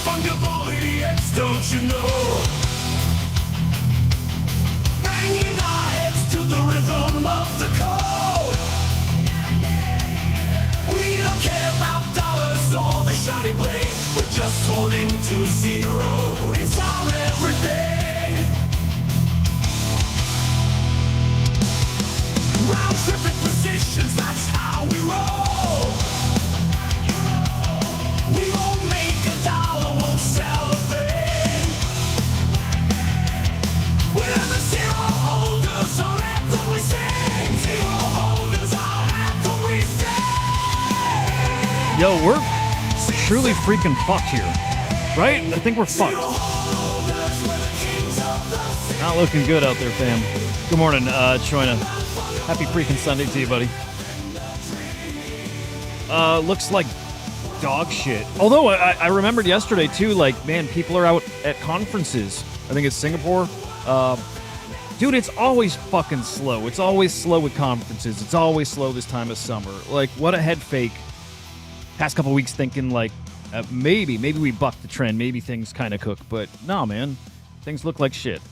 Non-fungible idiots, don't you know? Banging our heads to the rhythm of the code. We don't care about dollars or the shiny blade. We're just holding to zero. It's our everything. Round tripping positions, that's how we roll. We won't make $1, won't sell a thing. We're the zero holders, our anthem we sing. Zero holders, our anthem we sing. Yo, we're truly freaking fucked here, right? I think we're fucked. Not looking good out there, fam. Good morning, Trojan. Happy freaking Sunday to you, buddy. Looks like dog shit. Although I remembered yesterday too, like, man, people are out at conferences. I think it's Singapore. Dude, it's always fucking slow. It's always slow with conferences. It's always slow this time of summer. Like, what a head fake. Past couple weeks thinking like maybe we bucked the trend. Maybe things kind of cook, but no, man, things look like shit.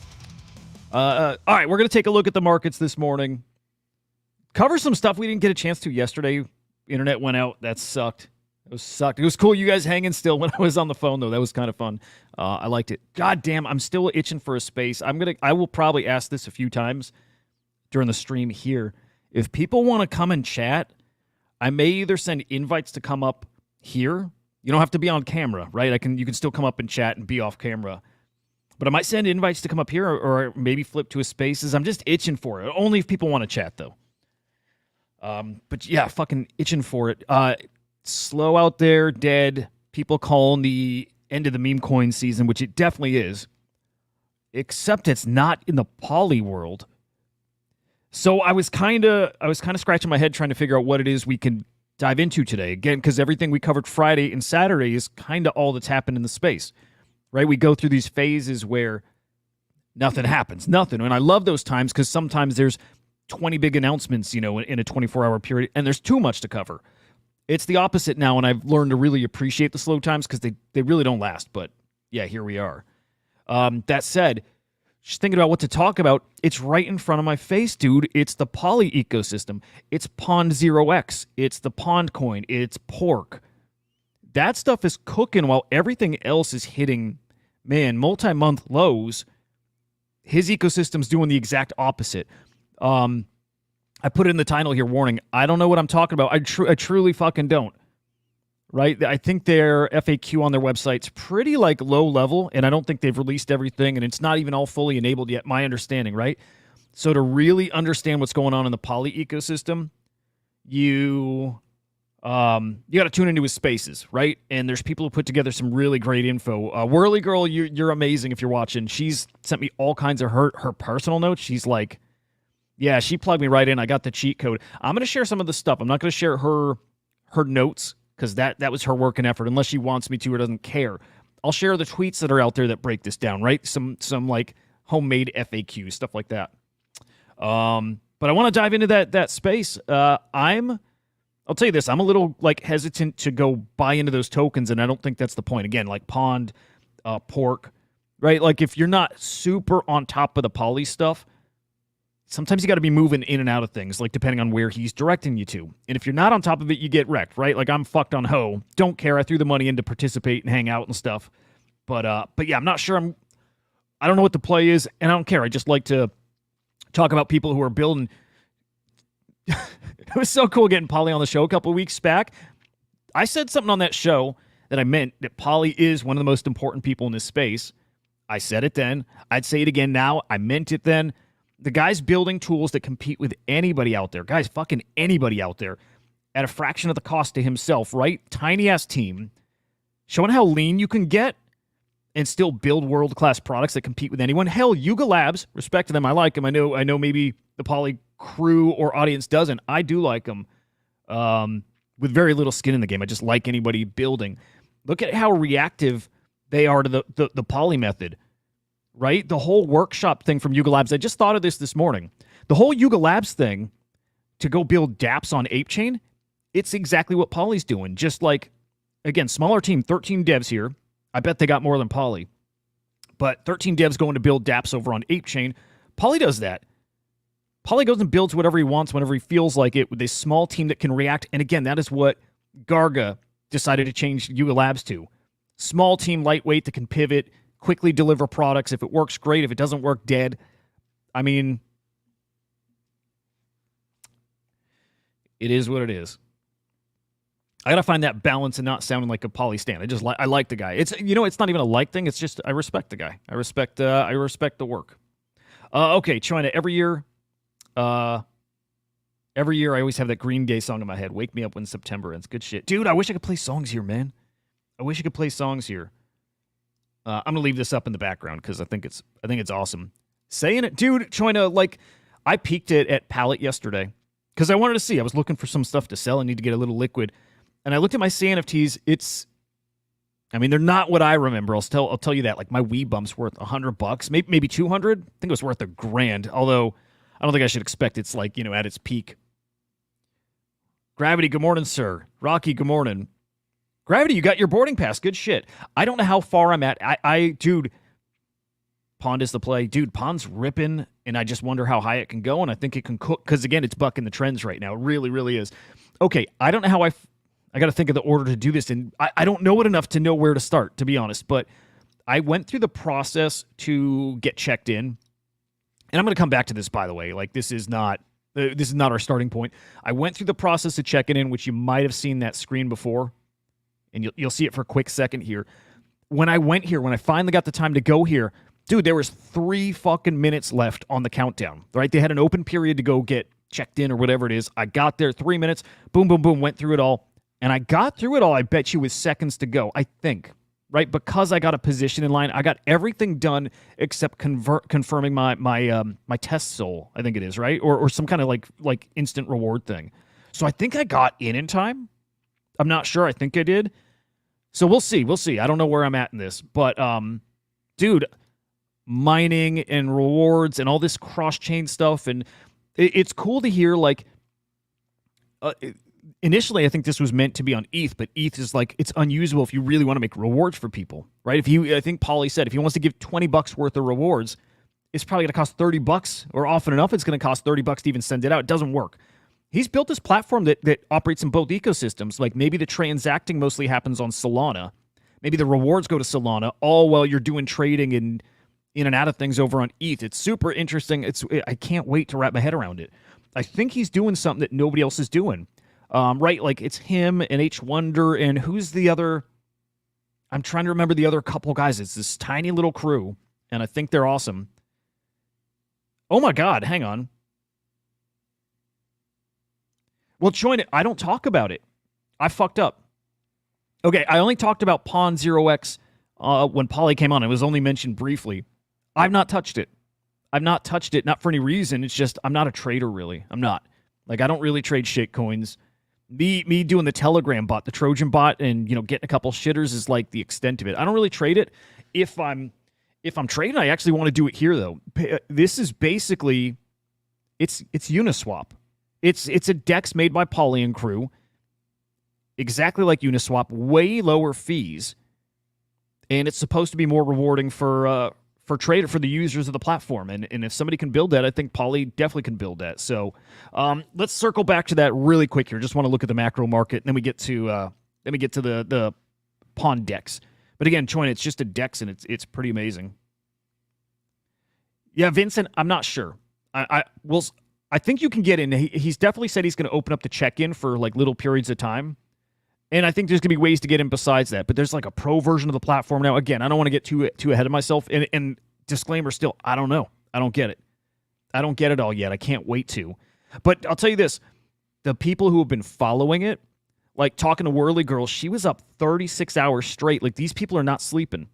All right, we're gonna take a look at the markets this morning. Cover some stuff we didn't get a chance to yesterday. Internet went out. That sucked. It was cool you guys hanging still when I was on the phone, though. That was kind of fun. I liked it. God damn, I'm still itching for a space. I will probably ask this a few times during the stream here. If people want to come and chat, I may either send invites to come up here. You don't have to be on camera, right? You can still come up and chat and be off camera. But I might send invites to come up here or maybe flip to a spaces. I'm just itching for it. Only if people want to chat, though. But yeah, fucking itching for it. Slow out there, dead. People calling the end of the meme coin season, which it definitely is. Except it's not in the poly world. So I was kind of scratching my head trying to figure out what it is we can dive into today. Again, because everything we covered Friday and Saturday is kind of all that's happened in the space. Right? We go through these phases where nothing happens. Nothing. And I love those times because sometimes there's 20 big announcements, in a 24-hour period, and there's too much to cover. It's the opposite now, and I've learned to really appreciate the slow times because they really don't last. But yeah, here we are. That said, just thinking about what to talk about, it's right in front of my face, dude. It's the Poly ecosystem. It's Pond0x. It's the Pond coin. It's PORK. That stuff is cooking while everything else is hitting, man, multi-month lows. His ecosystem's doing the exact opposite. I put it in the title here, warning. I don't know what I'm talking about. I truly fucking don't. Right? I think their FAQ on their website's pretty like low level, and I don't think they've released everything, and it's not even all fully enabled yet, my understanding, right? So to really understand what's going on in the Poly ecosystem, you got to tune into his spaces, right? And there's people who put together some really great info. Whirly Girl, you're amazing if you're watching. She's sent me all kinds of her personal notes. She's like, yeah, she plugged me right in. I got the cheat code. I'm going to share some of the stuff. I'm not going to share her notes because that was her work and effort, unless she wants me to or doesn't care. I'll share the tweets that are out there that break this down, right? Some like homemade FAQs, stuff like that. But I want to dive into that space. I'll tell you this, I'm a little like hesitant to go buy into those tokens, and I don't think that's the point. Again, like Pond, PORK, right? Like if you're not super on top of the Poly stuff, sometimes you got to be moving in and out of things, like depending on where he's directing you to. And if you're not on top of it, you get wrecked, right? Like I'm fucked on Ho. Don't care. I threw the money in to participate and hang out and stuff. But yeah, I'm not sure. I don't know what the play is, and I don't care. I just like to talk about people who are building. It was so cool getting Poly on the show a couple of weeks back. I said something on that show that I meant that Poly is one of the most important people in this space. I said it then. I'd say it again now. I meant it then. The guy's building tools that compete with anybody out there. Guys, fucking anybody out there at a fraction of the cost to himself, right? Tiny-ass team. Showing how lean you can get and still build world-class products that compete with anyone. Hell, Yuga Labs, respect to them. I like them. I know maybe the Poly crew or audience doesn't. I do like them with very little skin in the game. I just like anybody building. Look at how reactive they are to the Poly method. Right? The whole workshop thing from Yuga Labs. I just thought of this morning. The whole Yuga Labs thing to go build dApps on ApeChain, it's exactly what Poly's doing. Just like, again, smaller team, 13 devs here. I bet they got more than Poly. But 13 devs going to build dApps over on ApeChain. Poly does that. Poly goes and builds whatever he wants whenever he feels like it with a small team that can react. And again, that is what Garga decided to change Yuga Labs to. Small team, lightweight, that can pivot, quickly deliver products. If it works, great. If it doesn't work, dead. I mean, it is what it is. I gotta find that balance and not sounding like a Poly stan. I like the guy. It's it's not even a like thing. It's just I respect the guy. I respect the work. Okay, China. Every year I always have that Green Day song in my head. Wake me up when September ends. Good shit, dude. I wish I could play songs here, man. I wish I could play songs here. I'm gonna leave this up in the background because I think it's awesome. Saying it, dude. China, like I peeked it at Pallet yesterday because I wanted to see. I was looking for some stuff to sell. I need to get a little liquid. And I looked at my CNFTs. They're not what I remember. I'll tell you that. Like my Wii bump's worth $100, maybe 200. I think it was worth $1,000. Although I don't think I should expect it's like at its peak. Gravity, good morning, sir. Rocky, good morning. Gravity, you got your boarding pass. Good shit. I don't know how far I'm at. Dude, Pond is the play. Dude, Pond's ripping, and I just wonder how high it can go. And I think it can cook because again, it's bucking the trends right now. It really, really is. Okay, I don't know how I got to think of the order to do this, and I don't know it enough to know where to start, to be honest, but I went through the process to get checked in, and I'm going to come back to this, by the way. Like, this is not our starting point. I went through the process of checking in, which you might have seen that screen before, and you'll see it for a quick second here. When I went here, when I finally got the time to go here, dude, there was 3 fucking minutes left on the countdown, right? They had an open period to go get checked in or whatever it is. I got there, 3 minutes, boom, boom, boom, went through it all. And I got through it all, I bet you, with seconds to go, I think, right? Because I got a position in line. I got everything done except confirming my test soul, I think it is, right? Or some kind of like instant reward thing. So I think I got in time. I'm not sure. I think I did. So we'll see. I don't know where I'm at in this. But, dude, mining and rewards and all this cross-chain stuff, and it's cool to hear, like... Initially, I think this was meant to be on ETH, but ETH is like, it's unusable if you really want to make rewards for people, right? I think Polly said, if he wants to give $20 worth of rewards, it's probably going to cost $30, or often enough, it's going to cost $30 to even send it out. It doesn't work. He's built this platform that operates in both ecosystems. Like maybe the transacting mostly happens on Solana. Maybe the rewards go to Solana, all while you're doing trading and in and out of things over on ETH. It's super interesting. I can't wait to wrap my head around it. I think he's doing something that nobody else is doing. Right, like it's him and H Wonder and who's the other? I'm trying to remember the other couple guys. It's this tiny little crew, and I think they're awesome. Oh my God, hang on. Well, join it. I don't talk about it. I fucked up. Okay, I only talked about Pond0x when Polly came on. It was only mentioned briefly. I've not touched it. Not for any reason. It's just I'm not a trader, really. I'm not. Like, I don't really trade shit coins. Me doing the Telegram bot, the Trojan bot, and getting a couple shitters is like the extent of it. I don't really trade it. If I'm trading, I actually want to do it here though. This is basically it's Uniswap. It's a DEX made by Polly and crew, exactly like Uniswap, way lower fees, and it's supposed to be more rewarding for the users of the platform. And if somebody can build that, I think Polly definitely can build that. So let's circle back to that really quick here. Just want to look at the macro market, and then we get to the Pond DEX. But again, Choin, it's just a DEX, and it's pretty amazing. Yeah, Vincent, I'm not sure. I think you can get in. He's definitely said he's going to open up the check-in for like little periods of time. And I think there's going to be ways to get in besides that. But there's like a pro version of the platform now. Again, I don't want to get too ahead of myself. And disclaimer still, I don't know. I don't get it. I don't get it all yet. I can't wait to. But I'll tell you this. The people who have been following it, like talking to Whirly Girl, she was up 36 hours straight. Like these people are not sleeping.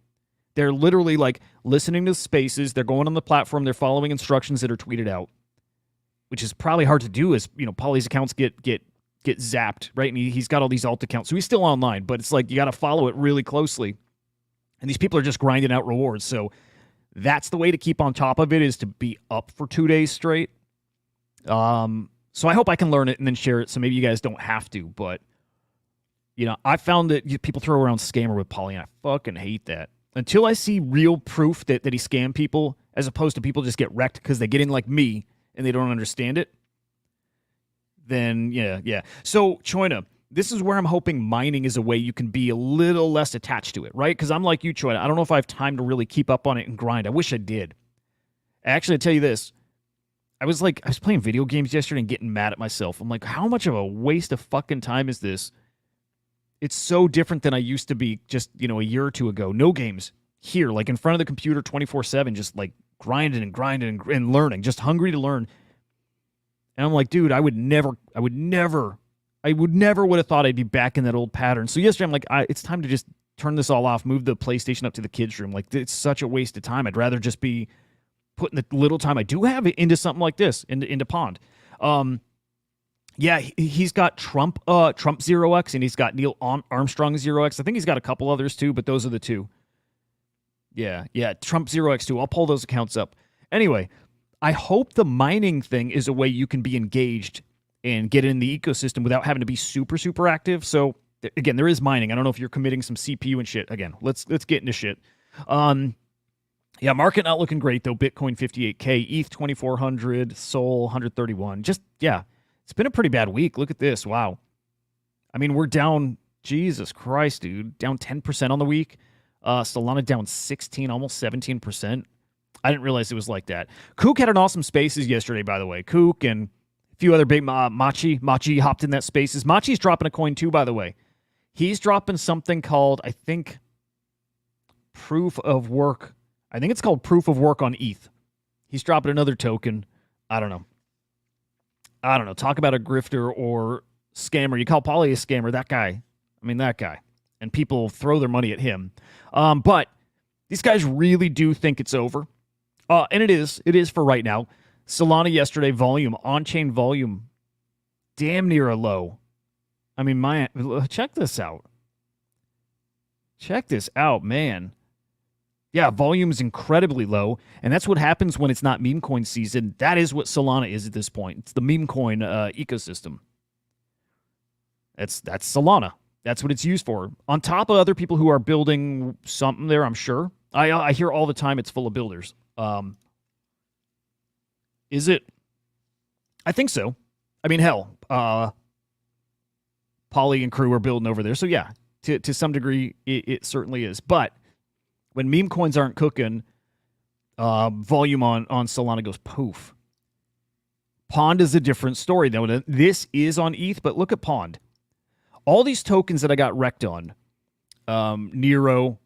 They're literally like listening to spaces. They're going on the platform. They're following instructions that are tweeted out, which is probably hard to do as, Polly's accounts get zapped, right? And he's got all these alt accounts. So he's still online, but it's like you got to follow it really closely. And these people are just grinding out rewards. So that's the way to keep on top of it, is to be up for 2 days straight. So I hope I can learn it and then share it so maybe you guys don't have to. But I found that people throw around scammer with Poly, and I fucking hate that. Until I see real proof that he scammed people, as opposed to people just get wrecked because they get in like me and they don't understand it, then yeah. So, Choina, this is where I'm hoping mining is a way you can be a little less attached to it, right? Because I'm like you, Choina. I don't know if I have time to really keep up on it and grind. I wish I did. Actually, I'll tell you this. I was playing video games yesterday and getting mad at myself. I'm like, how much of a waste of fucking time is this? It's so different than I used to be just, a year or two ago. No games here, like in front of the computer 24/7, just like grinding and learning, just hungry to learn. And I'm like, dude, I would never would have thought I'd be back in that old pattern. So yesterday I'm like, it's time to just turn this all off, move the PlayStation up to the kids' room. Like, it's such a waste of time. I'd rather just be putting the little time I do have into something like this, into Pond. Yeah, he's got Trump 0x, and he's got Neil Armstrong 0x. I think he's got a couple others too, but those are the two. Yeah, Trump 0x too. I'll pull those accounts up. Anyway, I hope the mining thing is a way you can be engaged and get in the ecosystem without having to be super, super active. So, again, there is mining. I don't know if you're committing some CPU and shit. Again, let's get into shit. Yeah, market not looking great, though. Bitcoin 58K, ETH 2400, Sol 131. Just, yeah, it's been a pretty bad week. Look at this. Wow. I mean, we're down, Jesus Christ, dude, down 10% on the week. Solana down 16, almost 17%. I didn't realize it was like that. Kook had an awesome Spaces yesterday, by the way. Kook and a few other big Machi hopped in that Spaces. Machi's dropping a coin, too, by the way. He's dropping something called, I think, Proof of Work. I think it's called Proof of Work on ETH. He's dropping another token. I don't know. Talk about a grifter or scammer. You call Poly a scammer. That guy. That guy. And people throw their money at him. But these guys really do think it's over. And it is. It is for right now. Solana yesterday, on-chain volume, damn near a low. Check this out. Check this out, man. Yeah, volume is incredibly low, and that's what happens when it's not meme coin season. That is what Solana is at this point. It's the meme coin ecosystem. That's Solana. That's what it's used for. On top of other people who are building something there, I'm sure. I hear all the time it's full of builders. Is it? I think so. Hell, Poly and crew are building over there. So yeah, to some degree, it certainly is. But when meme coins aren't cooking, volume on Solana goes poof. Pond is a different story, though. This is on ETH, but look at Pond. All these tokens that I got wrecked on, Nero,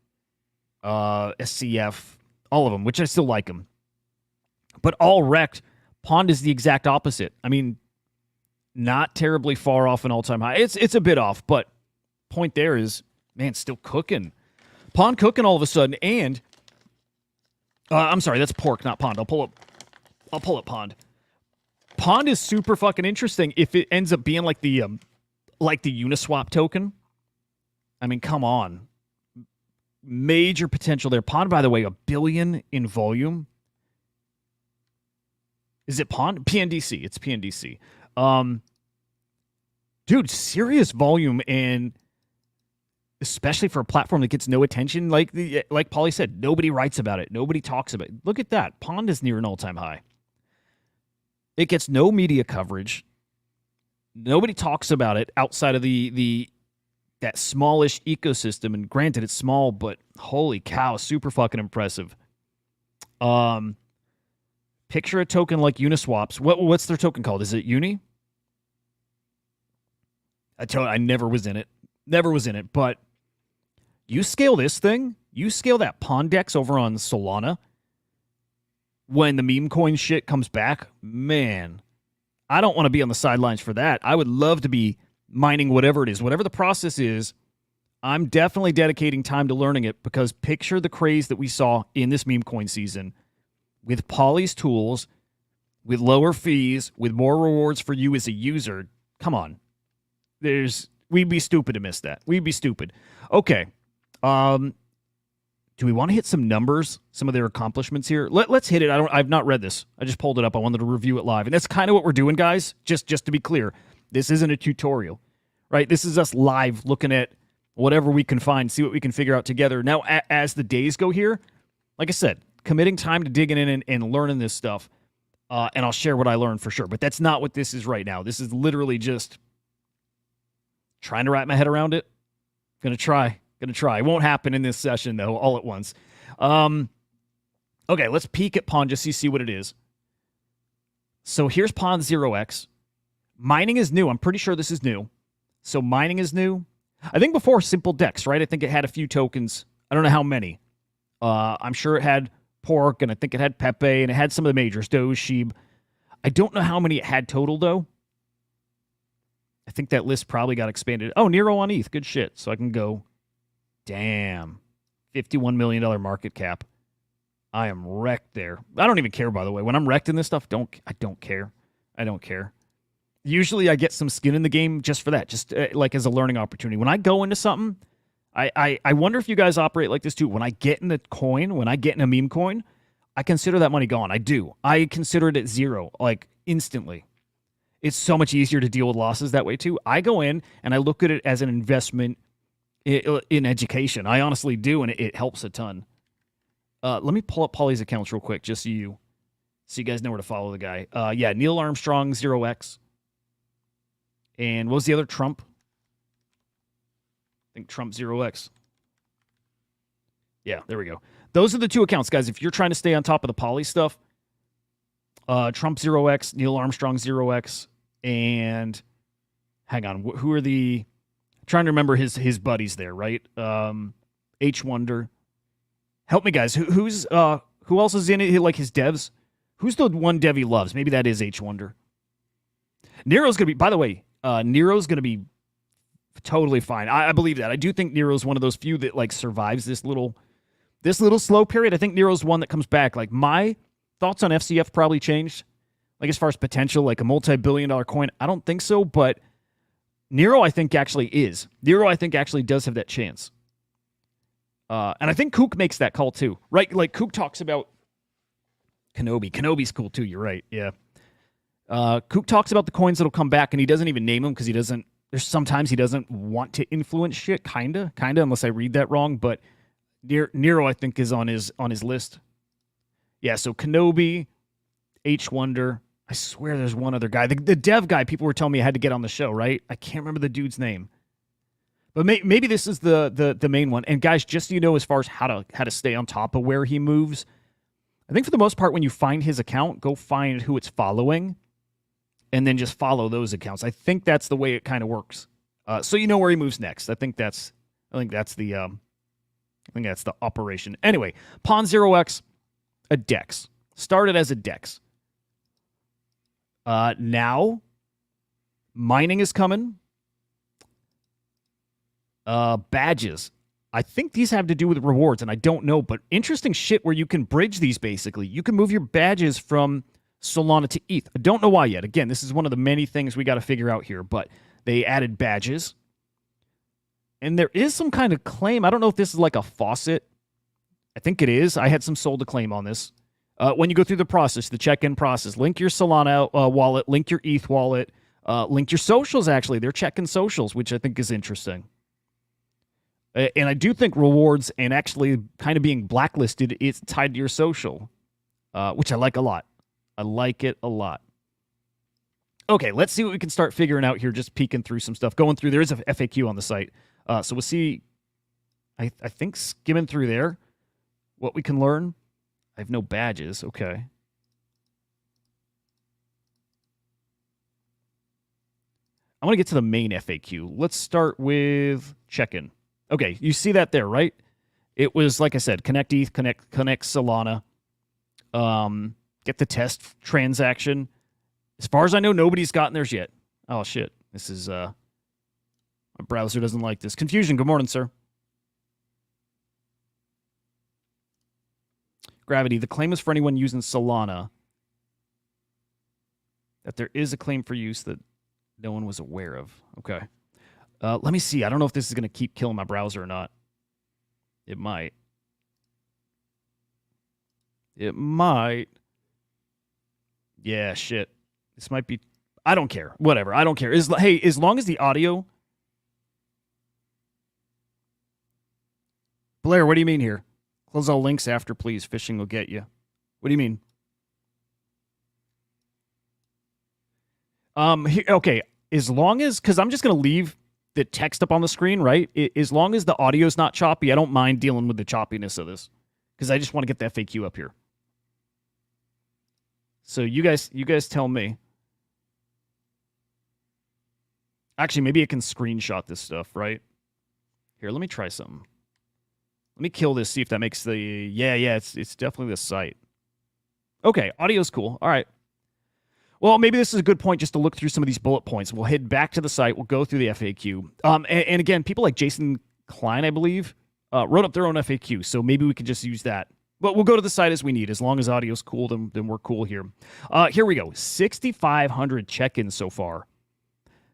SCF, all of them, which I still like them, but all wrecked. Pond is the exact opposite. Not terribly far off an all-time high. It's a bit off, but point there is, man, still cooking. Pond cooking all of a sudden, and I'm sorry, that's Pork, not Pond. I'll pull up Pond. Pond is super fucking interesting if it ends up being like the Uniswap token. Come on. Major potential there. Pond, by the way, $1 billion in volume. Is it Pond? PNDC. It's PNDC. Dude, serious volume, and especially for a platform that gets no attention, like Poly said, nobody writes about it. Nobody talks about it. Look at that. Pond is near an all-time high. It gets no media coverage. Nobody talks about it outside of that smallish ecosystem. And granted, it's small, but holy cow, super fucking impressive. Picture a token like Uniswap's. What's their token called? Is it Uni? I never was in it. But you scale this thing, you scale that Pond0x over on Solana, when the meme coin shit comes back, man, I don't want to be on the sidelines for that. I would love to be mining whatever it is. Whatever the process is, I'm definitely dedicating time to learning it, because picture the craze that we saw in this meme coin season with Poly's tools, with lower fees, with more rewards for you as a user. Come on. We'd be stupid to miss that. We'd be stupid. Okay. Do we want to hit some numbers, some of their accomplishments here? Let's hit it. I've not read this. I just pulled it up. I wanted to review it live. And that's kind of what we're doing, guys. Just to be clear, this isn't a tutorial, right? This is us live looking at whatever we can find, see what we can figure out together. Now, as the days go here, like I said, committing time to digging in and learning this stuff, and I'll share what I learned for sure. But that's not what this is right now. This is literally just trying to wrap my head around it. Gonna try. It won't happen in this session, though, all at once. Okay, let's peek at Pond just to see what it is. So here's Pond0x. Mining is new. I'm pretty sure this is new. So mining is new. I think before simple DEX, right? I think it had a few tokens. I don't know how many. I'm sure it had PORK, and I think it had Pepe, and it had some of the majors, Doge, Sheeb. I don't know how many it had total, though. I think that list probably got expanded. Oh, Nero on ETH. Good shit. So I can go, damn, $51 million market cap. I am wrecked there. I don't even care, by the way. When I'm wrecked in this stuff, I don't care. I don't care. Usually I get some skin in the game just for that, just like as a learning opportunity. When I go into something, I wonder if you guys operate like this too. When I get in a coin, when I get in a meme coin, I consider that money gone. I do. I consider it at zero, like instantly. It's so much easier to deal with losses that way too. I go in and I look at it as an investment in education. I honestly do, and it helps a ton. Let me pull up Polly's accounts real quick, just so you guys know where to follow the guy. Yeah, Neil Armstrong 0x. And what was the other? Trump? I think Trump 0x. Yeah, there we go. Those are the two accounts, guys. If you're trying to stay on top of the Poly stuff, Trump 0x, Neil Armstrong 0x, and hang on, who are the? I'm trying to remember his buddies there, right? H Wonder. Help me, guys. Who else is in it? Like his devs? Who's the one dev he loves? Maybe that is H Wonder. Nero's gonna be. By the way, Nero's gonna be totally fine. I believe that. I do think Nero's one of those few that like survives this little slow period. I think Nero's one that comes back. Like my thoughts on FCF probably changed. Like as far as potential, like a multi-billion-dollar coin, I don't think so. But Nero, I think actually is. Nero, I think actually does have that chance. And I think Kook makes that call too, right? Like Kook talks about Kenobi. Kenobi's cool too. You're right. Yeah. Kook talks about the coins that'll come back, and he doesn't even name them because he doesn't. There's sometimes he doesn't want to influence shit. Kinda, unless I read that wrong. But Nero, I think, is on his list. Yeah. So Kenobi, H Wonder. I swear there's one other guy. The dev guy. People were telling me I had to get on the show. Right? I can't remember the dude's name. But maybe this is the main one. And guys, just so you know, as far as how to stay on top of where he moves, I think for the most part, when you find his account, go find who it's following, and then just follow those accounts. I think that's the way it kind of works. So you know where he moves next. I think that's the operation. Anyway, Pond0x, a DEX. Started as a DEX. Now, mining is coming. Badges. I think these have to do with rewards, and I don't know, but interesting shit where you can bridge these basically. You can move your badges from Solana to ETH. I don't know why yet. Again, this is one of the many things we got to figure out here, but they added badges. And there is some kind of claim. I don't know if this is like a faucet. I think it is. I had some sold to claim on this. When you go through the process, the check-in process, link your Solana wallet, link your ETH wallet, link your socials, actually. They're checking socials, which I think is interesting. And I do think rewards and actually kind of being blacklisted is tied to your social, which I like a lot. I like it a lot. Okay, let's see what we can start figuring out here, just peeking through some stuff. Going through, there is a FAQ on the site. So we'll see, I think skimming through there, what we can learn. I have no badges. Okay. I want to get to the main FAQ. Let's start with check-in. Okay, you see that there, right? It was, like I said, connect ETH, connect Solana, get the test transaction. As far as I know, nobody's gotten theirs yet. Oh, shit. This is, my browser doesn't like this. Confusion, good morning, sir. Gravity, the claim is for anyone using Solana. That there is a claim for use that no one was aware of. Okay. Let me see. I don't know if this is going to keep killing my browser or not. It might. It might. Yeah, shit. This might be... I don't care. Whatever. I don't care. Hey, as long as the audio Blair, what do you mean here? Close all links after, please. Phishing will get you. What do you mean? Okay, as long as, because I'm just going to leave the text up on the screen, right? As long as the audio's not choppy, I don't mind dealing with the choppiness of this, because I just want to get the FAQ up here. So you guys tell me. Actually, maybe I can screenshot this stuff, right? Here, let me try something. Let me kill this, see if that makes the... Yeah, it's definitely the site. Okay, audio's cool. All right. Well, maybe this is a good point just to look through some of these bullet points. We'll head back to the site. We'll go through the FAQ. And again, people like Jason Klein, I believe, wrote up their own FAQ, so maybe we can just use that. But we'll go to the site as we need. As long as audio's cool, then we're cool here. Here we go. 6,500 check-ins so far.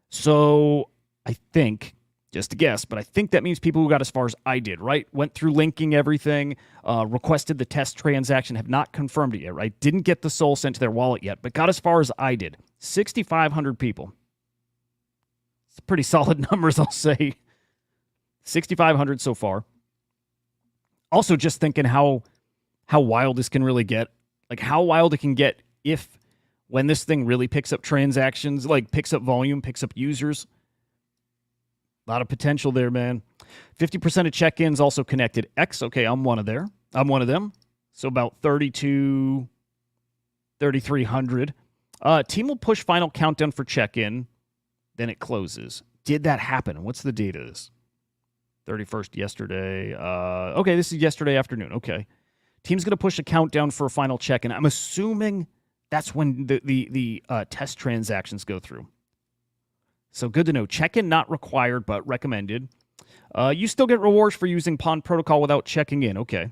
So I think, just a guess, but I think that means people who got as far as I did, right? Went through linking everything, requested the test transaction, have not confirmed it yet, right? Didn't get the SOL sent to their wallet yet, but got as far as I did. 6,500 people. It's pretty solid numbers, I'll say. 6,500 so far. Also just thinking how wild this can really get. Like how wild it can get when this thing really picks up transactions, like picks up volume, picks up users. A lot of potential there, man. 50% of check-ins also connected. X, okay, I'm one of them. So about 3,300. Team will push final countdown for check-in. Then it closes. Did that happen? What's the date of this? 31st yesterday. Okay, this is yesterday afternoon. Okay. Team's going to push a countdown for a final check-in. I'm assuming that's when the test transactions go through. So good to know. Check-in not required, but recommended. You still get rewards for using Pond Protocol without checking in. Okay.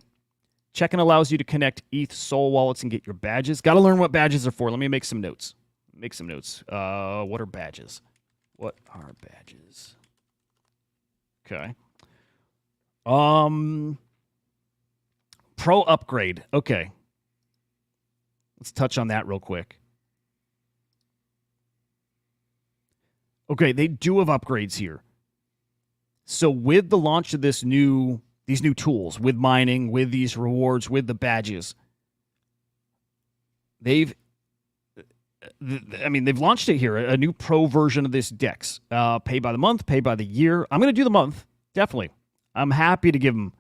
Check-in allows you to connect ETH SOL wallets and get your badges. Got to learn what badges are for. Let me make some notes. What are badges? Okay. Pro upgrade. Okay. Let's touch on that real quick. Okay, they do have upgrades here. So with the launch of these new tools, with mining, with these rewards, with the badges, they've launched it here, a new pro version of this DEX. Pay by the month, pay by the year. I'm going to do the month, definitely. I'm happy to give them,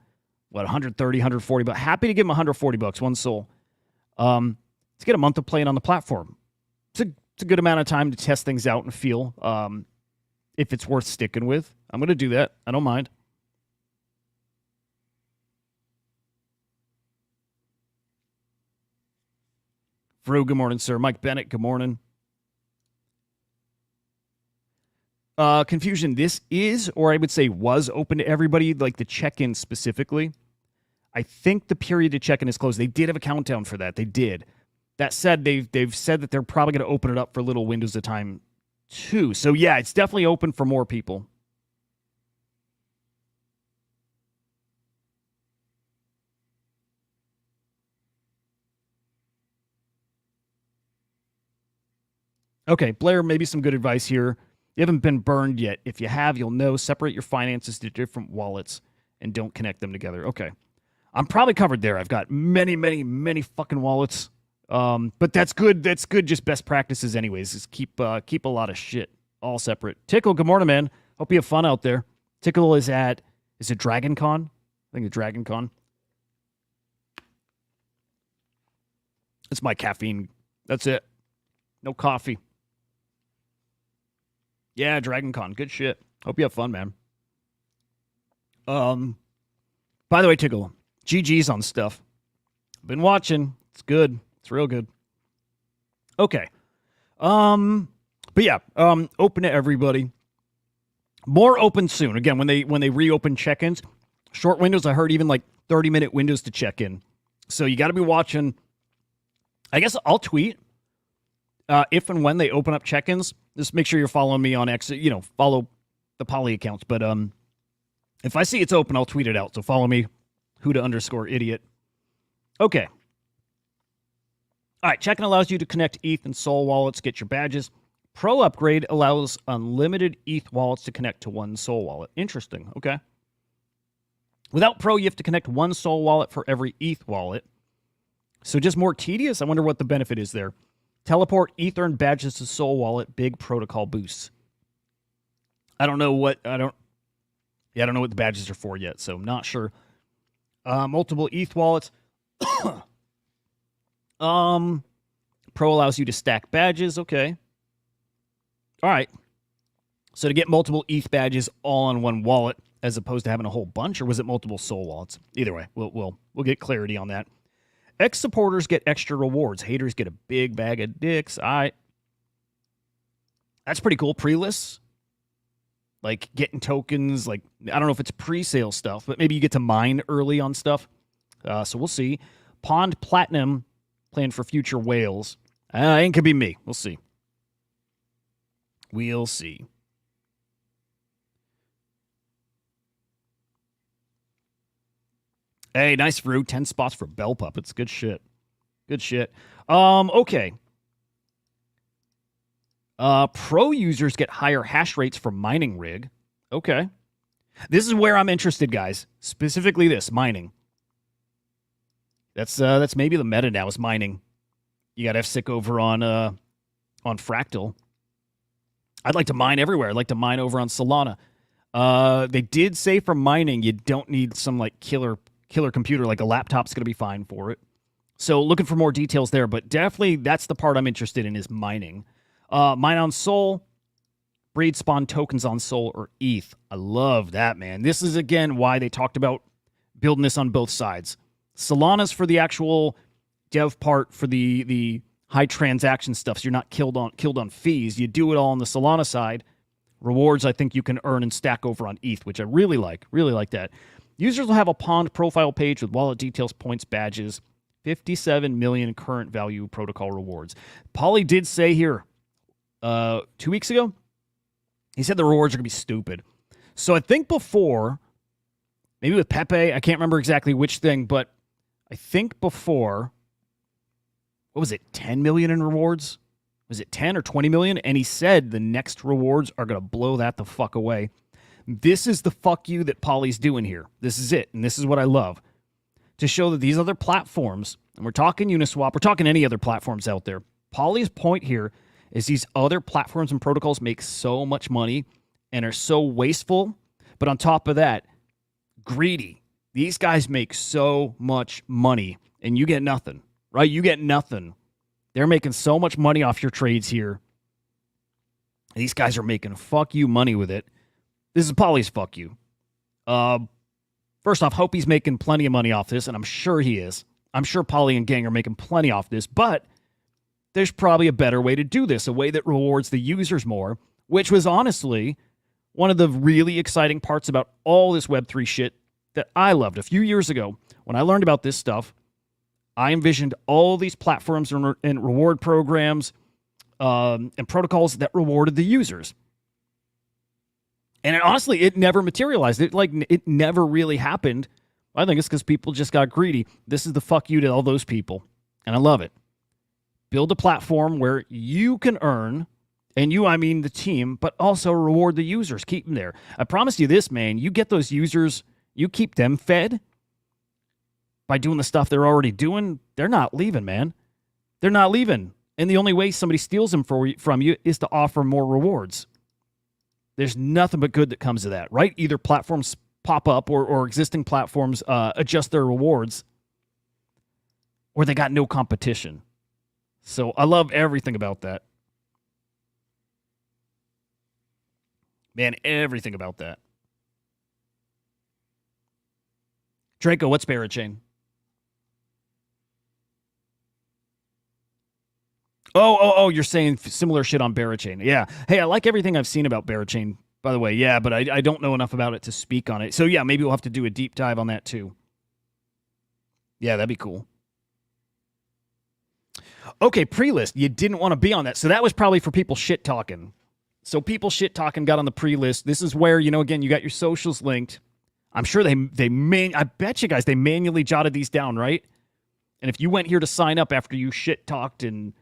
130, 140, but happy to give them $140, one SOL. To get a month of playing on the platform. It's a good amount of time to test things out and feel if it's worth sticking with. I'm going to do that. I don't mind. Fru, good morning, sir. Mike Bennett, good morning. Confusion. This is, or I would say was, open to everybody, like the check-in specifically. I think the period to check-in is closed. They did have a countdown for that. They did. That said, they've said that they're probably going to open it up for little windows of time, too. So, yeah, it's definitely open for more people. Okay, Blair, maybe some good advice here. You haven't been burned yet. If you have, you'll know. Separate your finances to different wallets and don't connect them together. Okay. I'm probably covered there. I've got many, many, many fucking wallets. But that's good. That's good. Just best practices anyways, is keep a lot of shit all separate. Tickle, good morning, man. Hope you have fun out there. Tickle is it Dragon Con? I think it's Dragon Con. It's my caffeine. That's it. No coffee. Yeah, Dragon Con. Good shit. Hope you have fun, man. By the way, Tickle, GG's on stuff. Been watching. It's good. It's real good. Okay. But yeah, open to everybody. More open soon. Again, when they reopen check-ins, short windows, I heard even like 30-minute windows to check in. So you got to be watching. I guess I'll tweet if and when they open up check-ins. Just make sure you're following me on X. Follow the Poly accounts. But if I see it's open, I'll tweet it out. So follow me, Huda_idiot. Okay. All right, check-in allows you to connect ETH and SOL wallets, get your badges. Pro upgrade allows unlimited ETH wallets to connect to one SOL wallet. Interesting, okay. Without Pro, you have to connect one Sol wallet for every ETH wallet. So just more tedious? I wonder what the benefit is there. Teleport ETH earned badges to Sol wallet, big protocol boosts. I don't know what the badges are for yet, so I'm not sure. Multiple ETH wallets. Pro allows you to stack badges. Okay. All right. So to get multiple ETH badges all on one wallet, as opposed to having a whole bunch, or was it multiple Sol wallets? Either way, we'll get clarity on that. X supporters get extra rewards. Haters get a big bag of dicks. All right. That's pretty cool. Pre-lists. Like getting tokens. Like, I don't know if it's pre-sale stuff, but maybe you get to mine early on stuff. So we'll see. Pond Platinum planned for future whales. It could be me. We'll see. We'll see. Hey, nice Rue. 10 spots for Bell Puppets. Good shit. Good shit. Okay. Pro users get higher hash rates for mining rig. Okay. This is where I'm interested, guys. Specifically this, mining. That's maybe the meta now is mining. You got FSIC over on Fractal. I'd like to mine everywhere. I'd like to mine over on Solana. They did say for mining, you don't need some like killer computer, like a laptop's going to be fine for it. So looking for more details there, but definitely that's the part I'm interested in is mining. Mine on Sol, breed spawn tokens on Sol or ETH. I love that, man. This is, again, why they talked about building this on both sides. Solana's for the actual dev part for the high transaction stuff, so you're not killed on fees. You do it all on the Solana side. Rewards, I think you can earn and stack over on ETH, which I really like that. Users will have a Pond profile page with wallet details, points, badges, 57 million current value protocol rewards. Polly did say here 2 weeks ago, he said the rewards are going to be stupid. So I think before, maybe with Pepe, I can't remember exactly which thing, but I think before, what was it, 10 million in rewards? Was it 10 or 20 million? And he said the next rewards are going to blow that the fuck away. This is the fuck you that Polly's doing here. This is it, and this is what I love. To show that these other platforms, and we're talking Uniswap, we're talking any other platforms out there, Polly's point here is these other platforms and protocols make so much money and are so wasteful, but on top of that, greedy. These guys make so much money, and you get nothing, right? You get nothing. They're making so much money off your trades here. These guys are making fuck you money with it. This is Polly's fuck you. First off, hope he's making plenty of money off this, and I'm sure he is. I'm sure Polly and gang are making plenty off this, but there's probably a better way to do this, a way that rewards the users more, which was honestly one of the really exciting parts about all this Web3 shit that I loved. A few years ago, when I learned about this stuff, I envisioned all these platforms and reward programs and protocols that rewarded the users. And honestly, it never materialized. It never really happened. I think it's because people just got greedy. This is the fuck you to all those people. And I love it. Build a platform where you can earn, and you, I mean the team, but also reward the users. Keep them there. I promise you this, man. You get those users, you keep them fed by doing the stuff they're already doing. They're not leaving, man. They're not leaving. And the only way somebody steals them from you is to offer more rewards. There's nothing but good that comes of that, right? Either platforms pop up or existing platforms adjust their rewards, or they got no competition. So I love everything about that. Man, everything about that. Draco, what's Parachain? Oh, you're saying similar shit on Barachain. Yeah. Hey, I like everything I've seen about Barachain, by the way. Yeah, but I don't know enough about it to speak on it. So yeah, maybe we'll have to do a deep dive on that too. Yeah, that'd be cool. Okay, pre-list. You didn't want to be on that. So that was probably for people shit-talking. So people shit-talking got on the pre-list. This is where, again, you got your socials linked. I'm sure I bet you guys, they manually jotted these down, right? And if you went here to sign up after you shit-talked and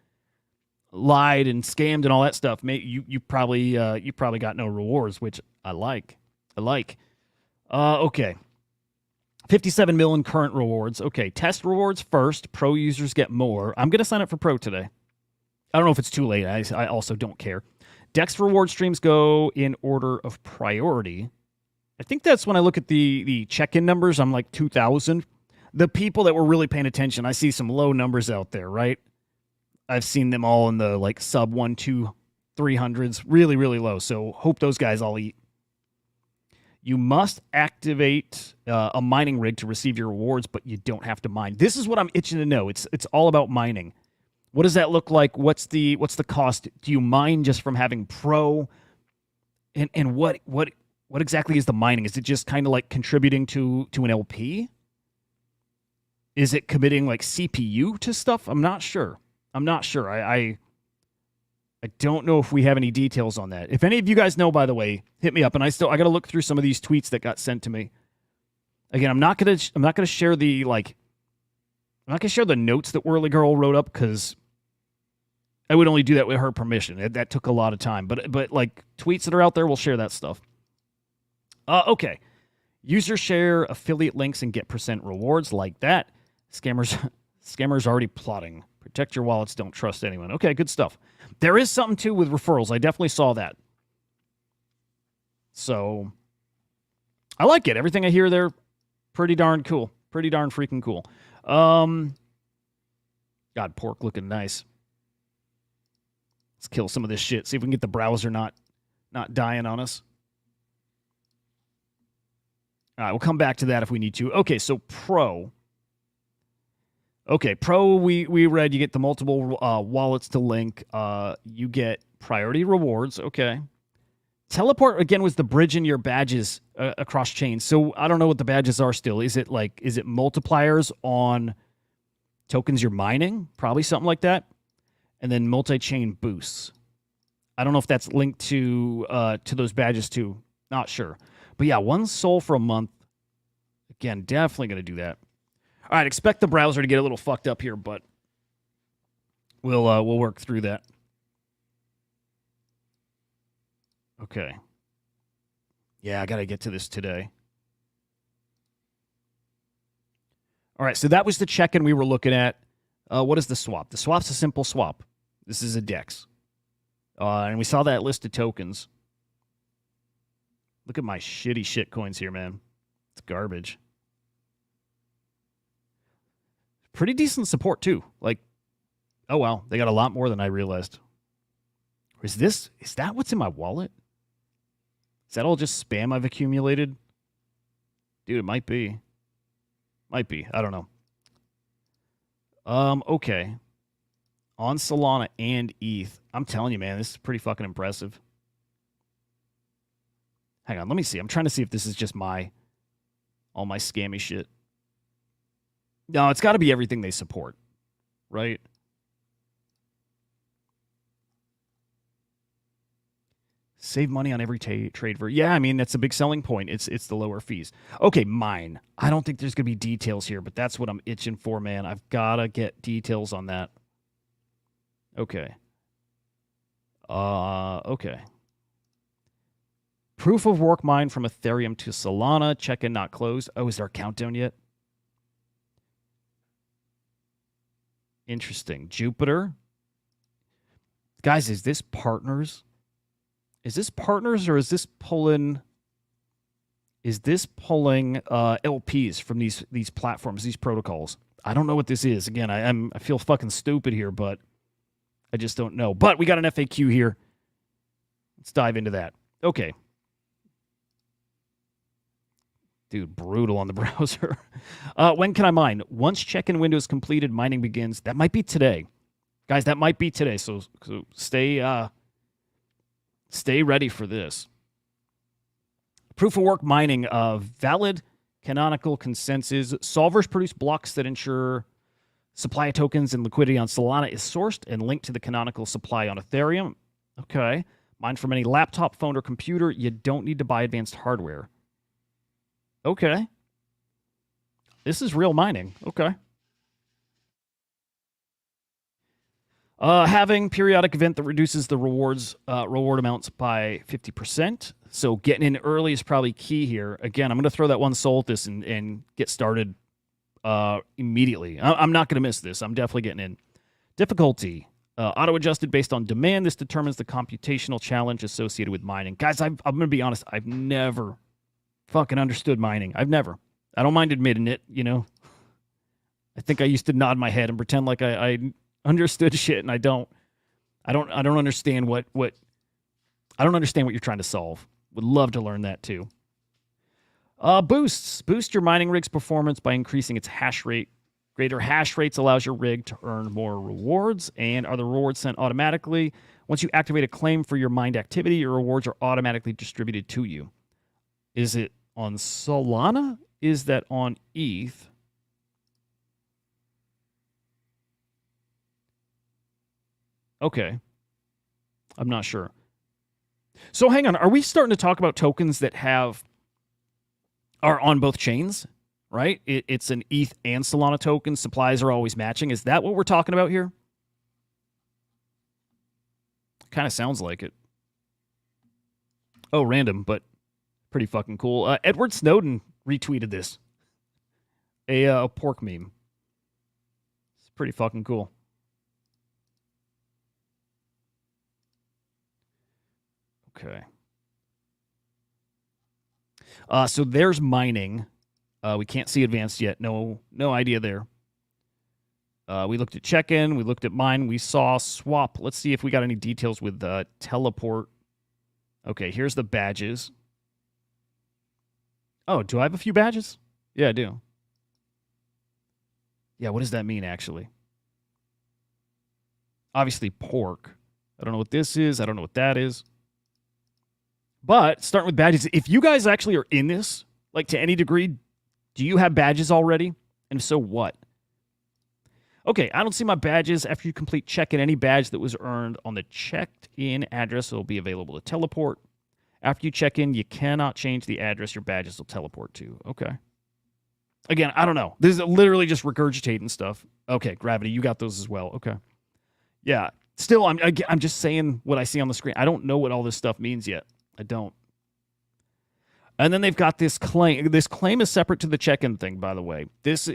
lied and scammed and all that stuff, you probably got no rewards, which I like. Okay. 57 million current rewards. Okay, test rewards first. Pro users get more. I'm going to sign up for Pro today. I don't know if it's too late. I also don't care. Dex reward streams go in order of priority. I think that's when I look at the check-in numbers, I'm like 2,000. The people that were really paying attention, I see some low numbers out there, right? I've seen them all in the like sub 1, 2, 300s. Really, really low. So hope those guys all eat. You must activate a mining rig to receive your rewards, but you don't have to mine. This is what I'm itching to know. It's all about mining. What does that look like? What's the cost? Do you mine just from having Pro? And what exactly is the mining? Is it just kind of like contributing to an LP? Is it committing like CPU to stuff? I'm not sure. I don't know if we have any details on that. If any of you guys know, by the way, hit me up. And I got to look through some of these tweets that got sent to me. Again, I'm not gonna share the notes that Whirly Girl wrote up because I would only do that with her permission. That took a lot of time. But like tweets that are out there, we'll share that stuff. Okay. Users share affiliate links and get % rewards like that. Scammers already plotting. Protect your wallets. Don't trust anyone. Okay, good stuff. There is something, too, with referrals. I definitely saw that. So, I like it. Everything I hear there, pretty darn cool. Pretty darn freaking cool. God, pork looking nice. Let's kill some of this shit. See if we can get the browser not dying on us. All right, we'll come back to that if we need to. Okay, so Pro. Okay, Pro, we read you get the multiple wallets to link. You get priority rewards. Okay. Teleport, again, was the bridge in your badges across chains. So I don't know what the badges are still. Is it multipliers on tokens you're mining? Probably something like that. And then multi-chain boosts. I don't know if that's linked to those badges too. Not sure. But yeah, 1 sol for a month. Again, definitely going to do that. All right, expect the browser to get a little fucked up here, but we'll work through that. Okay. Yeah, I got to get to this today. All right, so that was the check-in we were looking at. What is the swap? The swap's a simple swap. This is a DEX. And we saw that list of tokens. Look at my shitty shit coins here, man. It's garbage. Pretty decent support, too. Like, oh, wow. They got a lot more than I realized. Is that what's in my wallet? Is that all just spam I've accumulated? Dude, it might be. Might be. I don't know. Okay. On Solana and Eth. I'm telling you, man, this is pretty fucking impressive. Hang on, let me see. I'm trying to see if this is just all my scammy shit. No, it's got to be everything they support, right? Save money on every trade. Yeah, I mean, that's a big selling point. It's the lower fees. Okay, mine. I don't think there's going to be details here, but that's what I'm itching for, man. I've got to get details on that. Okay. Okay. Proof of work mine from Ethereum to Solana. Check-in not closed. Oh, is there a countdown yet? Interesting. Jupiter. Guys, is this partners? Is this partners or is this pulling LPs from these platforms, these protocols? I don't know what this is. Again, I feel fucking stupid here, but I just don't know. But we got an FAQ here. Let's dive into that. Okay. Dude, brutal on the browser. When can I mine? Once check-in window is completed, mining begins. That might be today. Guys, that might be today. So stay ready for this. Proof of work mining of valid canonical consensus. Solvers produce blocks that ensure supply of tokens and liquidity on Solana is sourced and linked to the canonical supply on Ethereum. Okay. Mine from any laptop, phone, or computer. You don't need to buy advanced hardware. Okay. This is real mining. Okay. Having periodic event that reduces the reward amounts by 50%. So getting in early is probably key here. Again, I'm going to throw that one soul at this and get started immediately. I'm not going to miss this. I'm definitely getting in. Difficulty. Auto-adjusted based on demand. This determines the computational challenge associated with mining. Guys, I'm going to be honest. I've never fucking understood mining. I've never. I don't mind admitting it, you know. I think I used to nod my head and pretend like I understood shit, and I don't. I don't understand what I don't understand what you're trying to solve. Would love to learn that too. Boosts. Boost your mining rig's performance by increasing its hash rate. Greater hash rates allows your rig to earn more rewards. And are the rewards sent automatically? Once you activate a claim for your mined activity, your rewards are automatically distributed to you. Is it on Solana? Is that on ETH? Okay. I'm not sure. So hang on. Are we starting to talk about tokens that are on both chains? Right? It's an ETH and Solana token. Supplies are always matching. Is that what we're talking about here? Kind of sounds like it. Oh, random, but pretty fucking cool. Edward Snowden retweeted this. A pork meme. It's pretty fucking cool. Okay. So there's mining. We can't see advanced yet. No idea there. We looked at check-in. We looked at mine. We saw swap. Let's see if we got any details with teleport. Okay, here's the badges. Oh, do I have a few badges? Yeah, I do. Yeah, what does that mean, actually? Obviously, pork. I don't know what this is. I don't know what that is. But starting with badges, if you guys actually are in this, like to any degree, do you have badges already? And if so, what? Okay, I don't see my badges. After you complete check-in, any badge that was earned on the checked-in address will be available to teleport. After you check in, you cannot change the address your badges will teleport to. Okay. Again, I don't know. This is literally just regurgitating stuff. Okay, Gravity, you got those as well. Okay. Yeah. Still, I'm just saying what I see on the screen. I don't know what all this stuff means yet. I don't. And then they've got this claim. This claim is separate to the check-in thing, by the way. This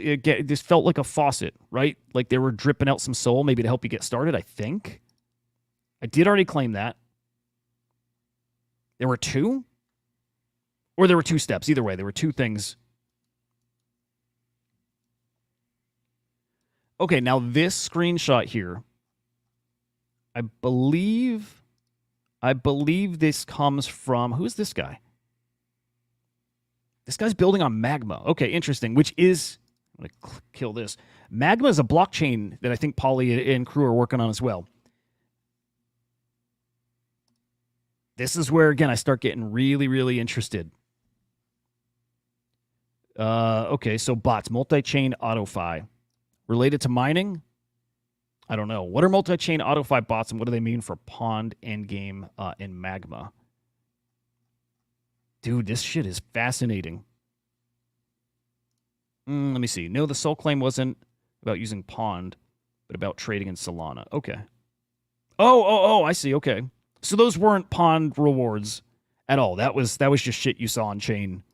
felt like a faucet, right? Like they were dripping out some soul, maybe to help you get started, I think. I did already claim that. There were two? Or there were two steps. Either way, there were two things. Okay, now this screenshot here, I believe this comes from, who is this guy? This guy's building on Magma. Okay, interesting, which is, I'm going to kill this. Magma is a blockchain that I think Polly and crew are working on as well. This is where, again, I start getting really, really interested. Okay, so bots, multi-chain AutoFi. Related to mining? I don't know. What are multi-chain AutoFi bots and what do they mean for Pond, Endgame, and Magma? Dude, this shit is fascinating. Let me see. No, the soul claim wasn't about using Pond, but about trading in Solana. Okay. Oh, I see. Okay. So those weren't Pond rewards at all. That was just shit you saw on chain.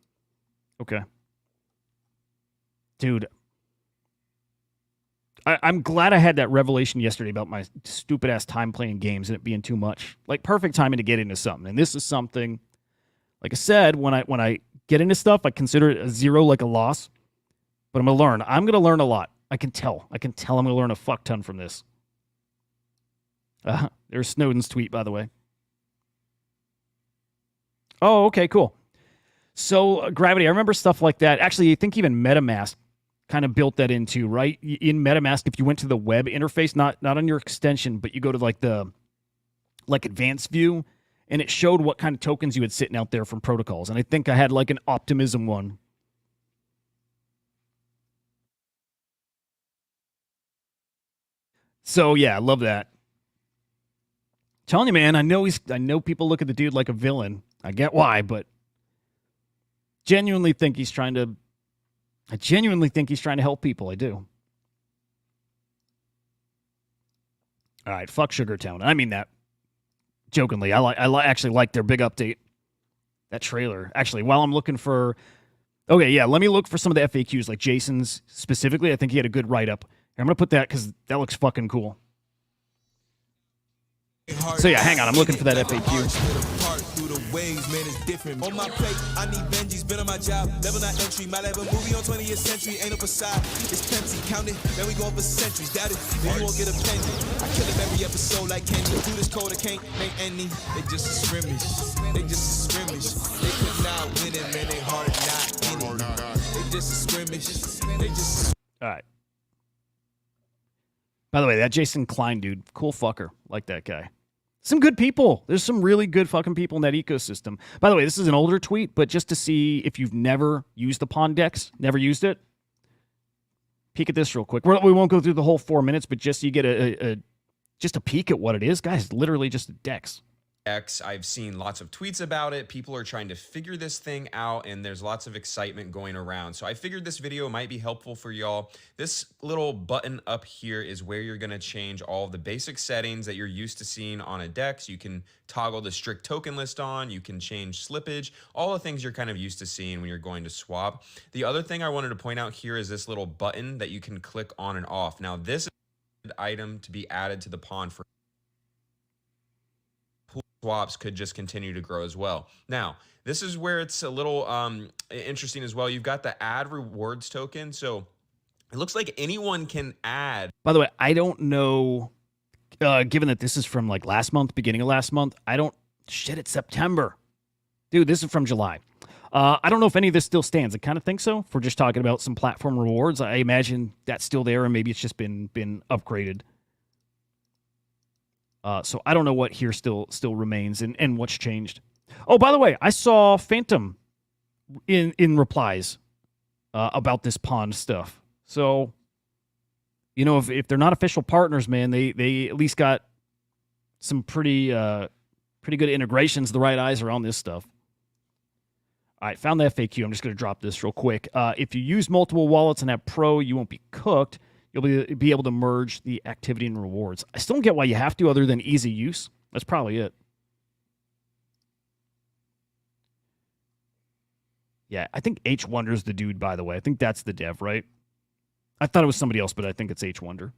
Okay. Dude. I'm glad I had that revelation yesterday about my stupid-ass time playing games and it being too much. Like, perfect timing to get into something. And this is something, like I said, when I get into stuff, I consider it a zero like a loss. But I'm going to learn. I'm going to learn a lot. I can tell. I'm going to learn a fuck ton from this. There's Snowden's tweet, by the way. Oh, okay, cool. So, Gravity, I remember stuff like that. Actually, I think even MetaMask kind of built that into, right? In MetaMask, if you went to the web interface, not on your extension, but you go to the advanced view, and it showed what kind of tokens you had sitting out there from protocols. And I think I had like an optimism one. So yeah, I love that. Telling you, man, I know people look at the dude like a villain. I get why, but I genuinely think he's trying to help people. I do. All right, fuck Sugartown. I mean that jokingly. I actually like their big update. That trailer. Actually, while I'm looking for... Okay, yeah, let me look for some of the FAQs, like Jason's specifically. I think he had a good write-up. I'm going to put that because that looks fucking cool. So yeah, hang on. I'm looking for that FAQ. Through the waves, man, it's different. On my plate, I need Benji's been on my job. Level 9 entry, my level movie on 20th century. Ain't up a side, it's plenty. Count it, then we going for centuries. Doubt it, then you won't get a penny. I kill him every episode like Kenny. Do this code, I can't make any. They just a scrimmage. They just a scrimmage. They could not win it, man. They hard not in it. They just a scrimmage. They just. All right. By the way, that Jason Klein dude, cool fucker. Like that guy. Some good people. There's some really good fucking people in that ecosystem. By the way, this is an older tweet, but just to see if you've never used the Pond0x, never used it, peek at this real quick. We won't go through the whole 4 minutes, but just so you get just a peek at what it is. Guys, literally just a DEX. I've seen lots of tweets about it. People are trying to figure this thing out, and there's lots of excitement going around. So I figured this video might be helpful for y'all. This little button up here is where you're going to change all of the basic settings that you're used to seeing on a DEX. You can toggle the strict token list on. You can change slippage, all the things you're kind of used to seeing when you're going to swap. The other thing I wanted to point out here is this little button that you can click on and off. Now, this is an item to be added to the pond for swaps could just continue to grow as well. Now, this is where it's a little interesting as well. You've got the add rewards token. So it looks like anyone can add. By the way, I don't know, given that this is from like last month, beginning of last month, shit, it's September. Dude, this is from July. I don't know if any of this still stands. I kind of think so. If we're just talking about some platform rewards, I imagine that's still there and maybe it's just been upgraded. So I don't know what here still remains and what's changed. Oh, by the way, I saw Phantom in replies about this pond stuff. So, you know, if they're not official partners, man, they at least got some pretty good integrations. The right eyes are on this stuff. All right, found the FAQ. I'm just going to drop this real quick. If you use multiple wallets and have Pro, you won't be cooked. You'll be able to merge the activity and rewards. I still don't get why you have to other than easy use. That's probably it. Yeah, I think H Wonder's the dude, by the way. I think that's the dev, right? I thought it was somebody else, but I think it's H Wonder.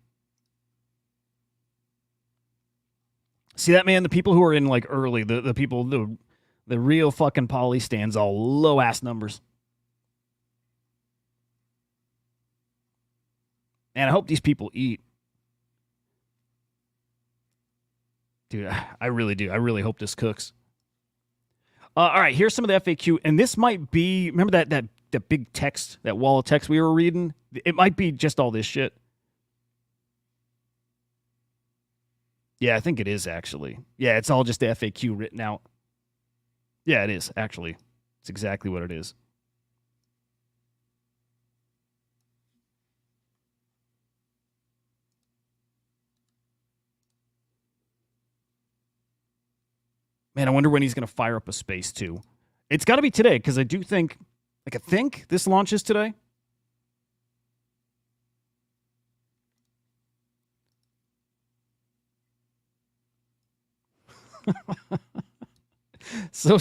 See that, man? The people who are in like early, the people, the real fucking poly stands all low-ass numbers. And I hope these people eat. Dude, I really do. I really hope this cooks. All right, here's some of the FAQ. And this might be, remember that big text, that wall of text we were reading? It might be just all this shit. Yeah, I think it is, actually. Yeah, it's all just the FAQ written out. Yeah, it is, actually. It's exactly what it is. Man, I wonder when he's going to fire up a space, too. It's got to be today, because I do think, I think this launches today. So,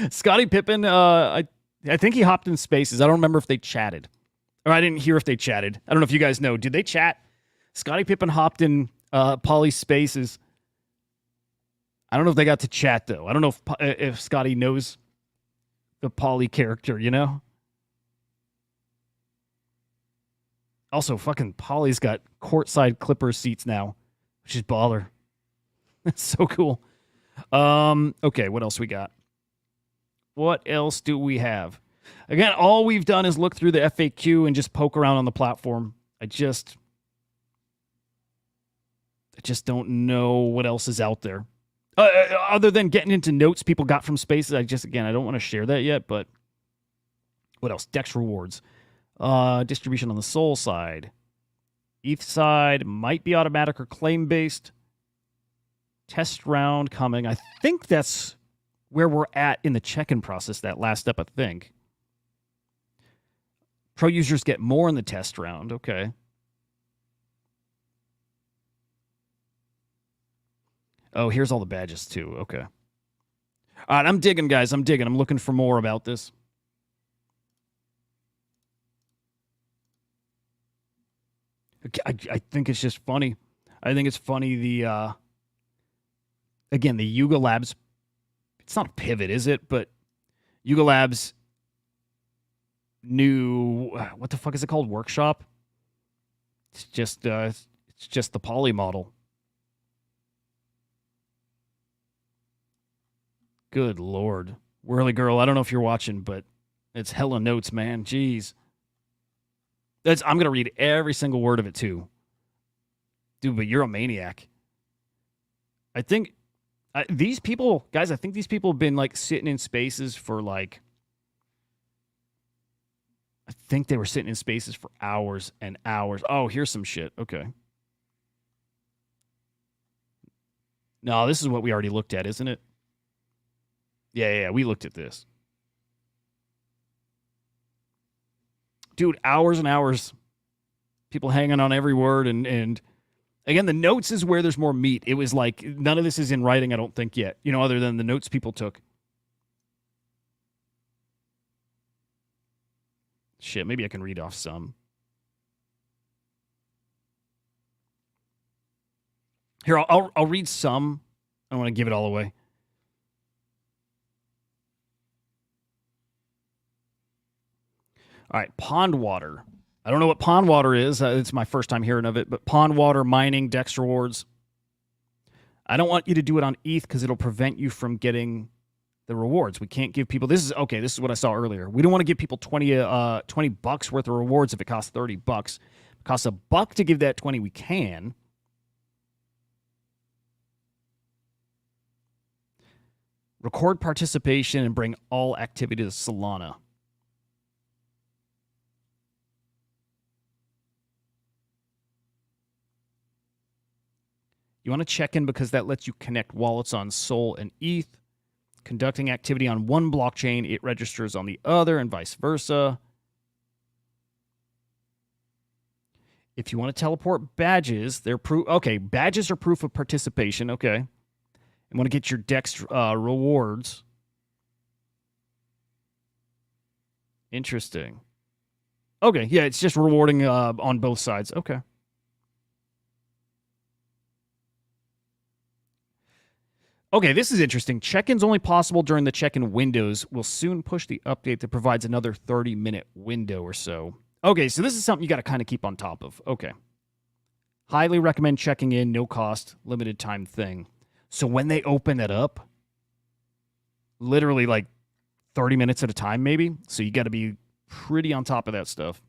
Scottie Pippen, I think he hopped in spaces. I don't remember if they chatted. Or I didn't hear if they chatted. I don't know if you guys know. Did they chat? Scottie Pippen hopped in Poly spaces. I don't know if they got to chat, though. I don't know if Scotty knows the Poly character, you know? Also, fucking Poly's got courtside Clippers seats now, which is baller. That's so cool. Okay, what else we got? What else do we have? Again, all we've done is look through the FAQ and just poke around on the platform. I just don't know what else is out there. Other than getting into notes people got from spaces, I don't want to share that yet, but what else? Dex rewards. Distribution on the Sol side. ETH side might be automatic or claim-based. Test round coming. I think that's where we're at in the check-in process, that last step, I think. Pro users get more in the test round. Okay. Oh, here's all the badges too. Okay. All right, I'm digging, guys. I'm digging. I'm looking for more about this. I think it's just funny. I think it's funny again, the Yuga Labs, it's not a pivot, is it? But Yuga Labs new, what the fuck is it called? Workshop? It's just the poly model. Good Lord. Whirly Girl, I don't know if you're watching, but it's hella notes, man. Jeez. I'm going to read every single word of it, too. Dude, but you're a maniac. I think these people, guys, I think these people have been, like, sitting in spaces for, like, I think they were sitting in spaces for hours and hours. Oh, here's some shit. Okay. No, this is what we already looked at, isn't it? Yeah, we looked at this. Dude, hours and hours. People hanging on every word. And again, the notes is where there's more meat. It was like, none of this is in writing, I don't think, yet. You know, other than the notes people took. Shit, maybe I can read off some. Here, I'll read some. I don't want to give it all away. All right, pond water. I don't know what pond water is. It's my first time hearing of it, but pond water mining, Dex rewards. I don't want you to do it on ETH because it'll prevent you from getting the rewards. We can't give people, this is what I saw earlier. We don't want to give people 20 bucks worth of rewards if it costs 30 bucks. If it costs $1 to give that 20, we can. Record participation and bring all activity to Solana. You want to check in because that lets you connect wallets on Sol and ETH. Conducting activity on one blockchain, it registers on the other and vice versa. If you want to teleport badges, they're proof. Okay, badges are proof of participation. Okay. You want to get your Dex rewards. Interesting. Okay, yeah, it's just rewarding on both sides. Okay. Okay, this is interesting. Check-ins only possible during the check-in windows. Will soon push the update that provides another 30-minute window or so. Okay, so this is something you got to kind of keep on top of. Okay. Highly recommend checking in, no cost, limited time thing. So when they open it up, literally like 30 minutes at a time maybe. So you got to be pretty on top of that stuff.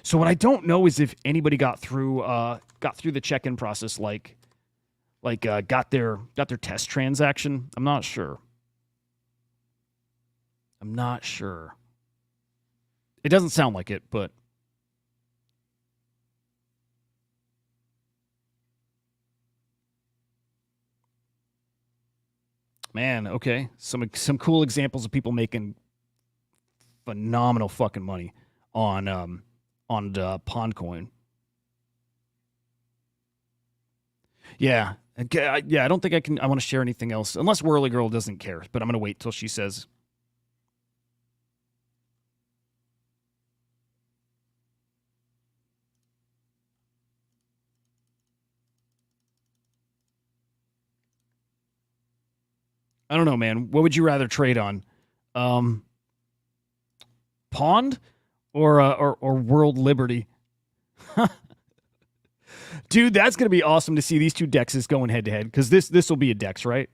So what I don't know is if anybody got through the check-in process got their test transaction. I'm not sure. It doesn't sound like it, but man, okay. Some cool examples of people making phenomenal fucking money on Pondcoin. Yeah. I don't think I want to share anything else unless Whirly Girl doesn't care, but I'm going to wait till she says. I don't know, man. What would you rather trade on? Pond or World Liberty? Dude, that's going to be awesome to see these two dexes going head-to-head, because this will be a dex, right?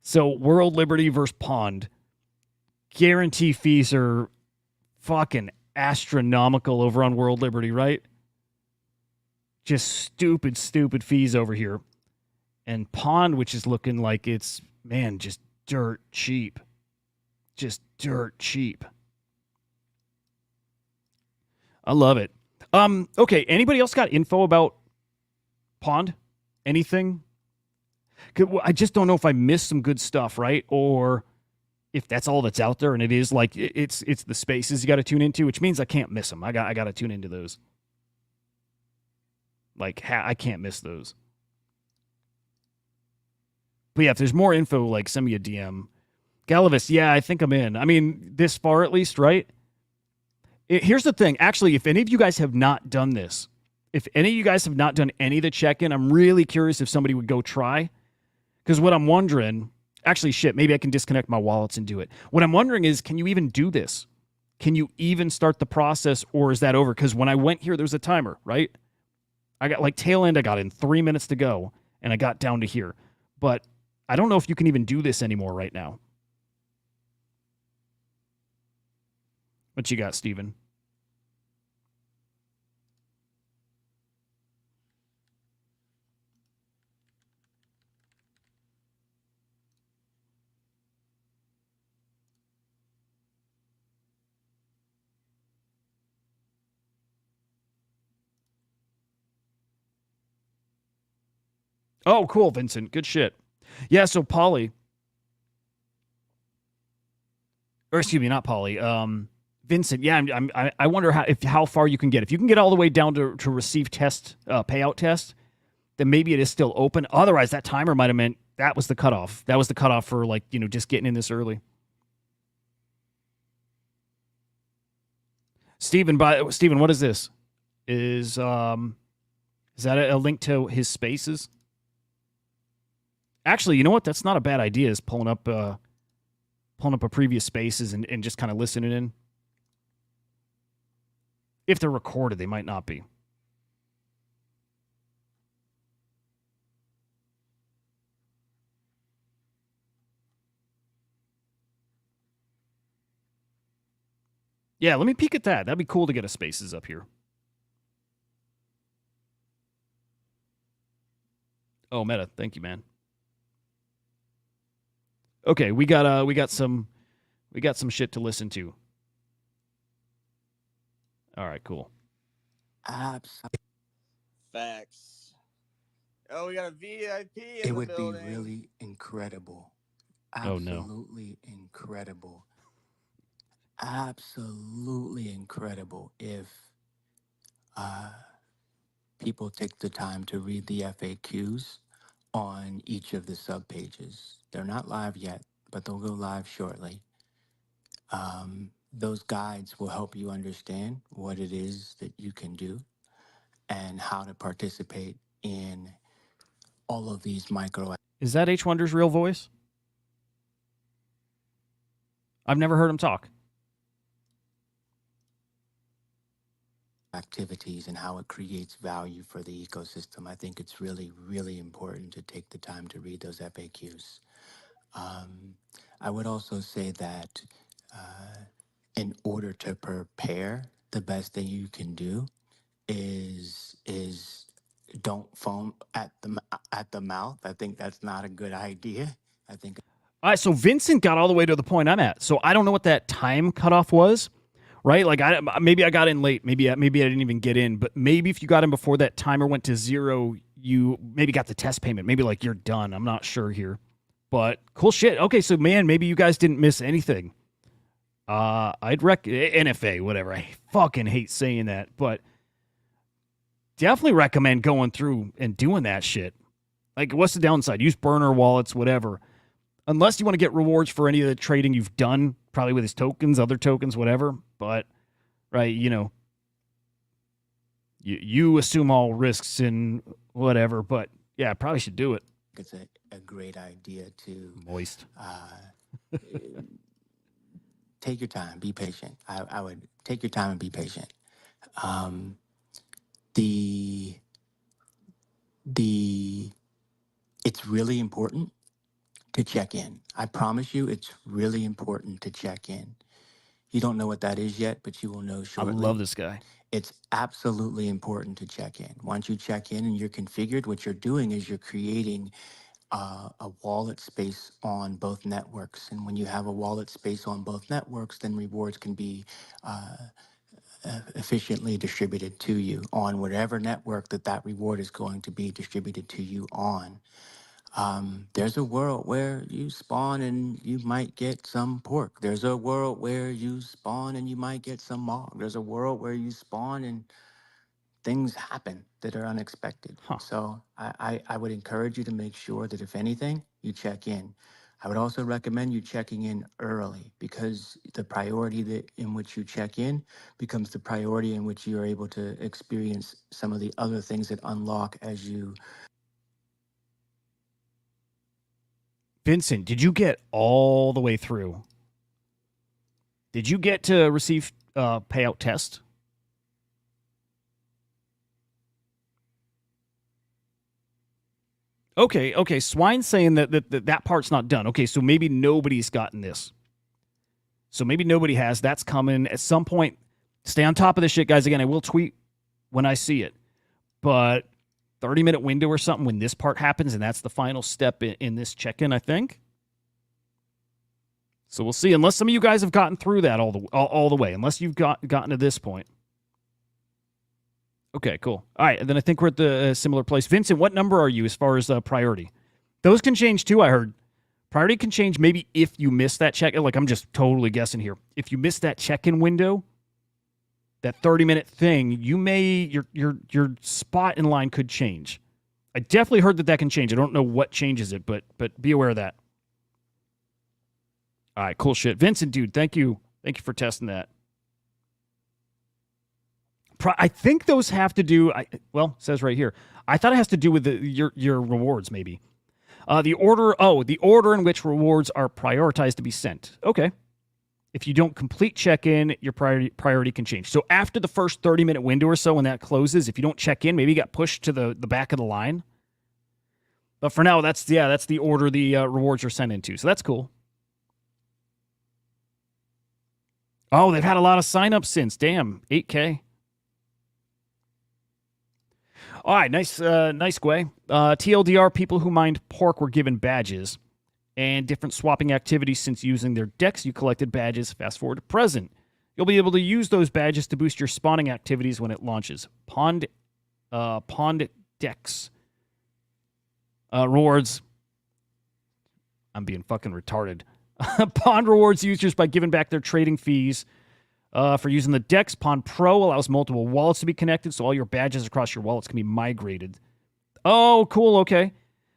So, World Liberty versus Pond. Guarantee fees are fucking astronomical over on World Liberty, right? Just stupid fees over here. And Pond, which is looking like it's, man, just dirt cheap. Just dirt cheap. I love it. Okay, anybody else got info about Pond? Anything? I just don't know if I missed some good stuff, right? Or if that's all that's out there, and it is like it's the spaces you got to tune into, which means I can't miss them. I got to tune into those. Like I can't miss those. But yeah, if there's more info, like send me a DM. Galavis, yeah, I think I'm in. I mean, this far at least, right? Here's the thing. Actually, if any of you guys have not done this, if any of you guys have not done any of the check-in, I'm really curious if somebody would go try. Because what I'm wondering, actually, shit, maybe I can disconnect my wallets and do it. What I'm wondering is, can you even do this? Can you even start the process, or is that over? Because when I went here, there was a timer, right? I got like tail end, I got in 3 minutes to go, and I got down to here. But I don't know if you can even do this anymore right now. What you got, Steven? Oh, cool, Vincent. Good shit. Yeah, so Polly, or excuse me, not Polly. Vincent. Yeah, I wonder how far you can get. If you can get all the way down to receive test payout test, then maybe it is still open. Otherwise, that timer might have meant that was the cutoff. That was the cutoff for like just getting in this early. Steven, what is this? Is that a link to his spaces? Actually, you know what? That's not a bad idea. Is pulling up a previous spaces and just kind of listening in. If they're recorded, they might not be. Yeah, let me peek at that. That'd be cool to get a spaces up here. Oh, Meta, thank you, man. Okay, we got some shit to listen to. All right, cool. Absolutely. Facts. Oh, we got a VIP in It the would building. be really incredible. Oh, no. Absolutely incredible. Absolutely incredible if people take the time to read the FAQs on each of the sub pages. They're not live yet, but they'll go live shortly. Those guides will help you understand what it is that you can do and how to participate in all of these micro. Is that H Wonder's real voice? I've never heard him talk. Activities and how it creates value for the ecosystem. I think it's really, really important to take the time to read those FAQs. I would also say that in order to prepare, the best thing you can do is don't foam at the mouth. I think that's not a good idea. I think. All right, so Vincent got all the way to the point I'm at. So I don't know what that time cutoff was, right? Like maybe I got in late. Maybe I didn't even get in. But maybe if you got in before that timer went to 0, you maybe got the test payment. Maybe like you're done. I'm not sure here. But cool shit. Okay, so man, maybe you guys didn't miss anything. I'd NFA, whatever. I fucking hate saying that, but definitely recommend going through and doing that shit. Like, what's the downside? Use burner wallets, whatever. Unless you want to get rewards for any of the trading you've done, probably with his tokens, other tokens, whatever. But, right, you assume all risks and whatever. But, yeah, probably should do it. It's a great idea to Moist. Take your time, be patient. I would take your time and be patient. It's really important to check in. I promise you, it's really important to check in. You don't know what that is yet, but you will know shortly. I love this guy. It's absolutely important to check in. Once you check in and you're configured, what you're doing is you're creating a wallet space on both networks. And when you have a wallet space on both networks, then rewards can be efficiently distributed to you on whatever network that reward is going to be distributed to you on. There's a world where you spawn and you might get some pork. There's a world where you spawn and you might get some mog. There's a world where you spawn and things happen that are unexpected. Huh. So I would encourage you to make sure that if anything, you check in. I would also recommend you checking in early, because the priority that in which you check in becomes the priority in which you are able to experience some of the other things that unlock as you. Vincent, did you get all the way through? Did you get to receive payout test? Okay. Swine's saying that part's not done. Okay, so maybe nobody's gotten this. So maybe nobody has. That's coming at some point. Stay on top of this shit, guys. Again, I will tweet when I see it. But 30-minute window or something when this part happens, and that's the final step in this check-in, I think. So we'll see. Unless some of you guys have gotten through that all the way. Unless you've gotten to this point. Okay, cool. All right, and then I think we're at the similar place. Vincent, what number are you as far as priority? Those can change too, I heard. Priority can change maybe if you miss that check. Like, I'm just totally guessing here. If you miss that check-in window, that 30-minute thing, you may your spot in line could change. I definitely heard that can change. I don't know what changes it, but be aware of that. All right, cool shit. Vincent, dude, thank you. Thank you for testing that. I think those have to do, well, it says right here. I thought it has to do with your rewards, maybe. The order in which rewards are prioritized to be sent. Okay. If you don't complete check-in, your priority can change. So after the first 30-minute window or so, when that closes, if you don't check in, maybe you got pushed to the back of the line. But for now, that's the order the rewards are sent into. So that's cool. Oh, they've had a lot of signups since. Damn, 8K. All right, nice, Gway. TLDR, people who mined pork were given badges and different swapping activities since using their decks. You collected badges. Fast forward to present. You'll be able to use those badges to boost your spawning activities when it launches. Pond0x rewards. I'm being fucking retarded. Pond rewards users by giving back their trading fees. For using the DEX, Pond Pro allows multiple wallets to be connected, so all your badges across your wallets can be migrated. Oh, cool, okay.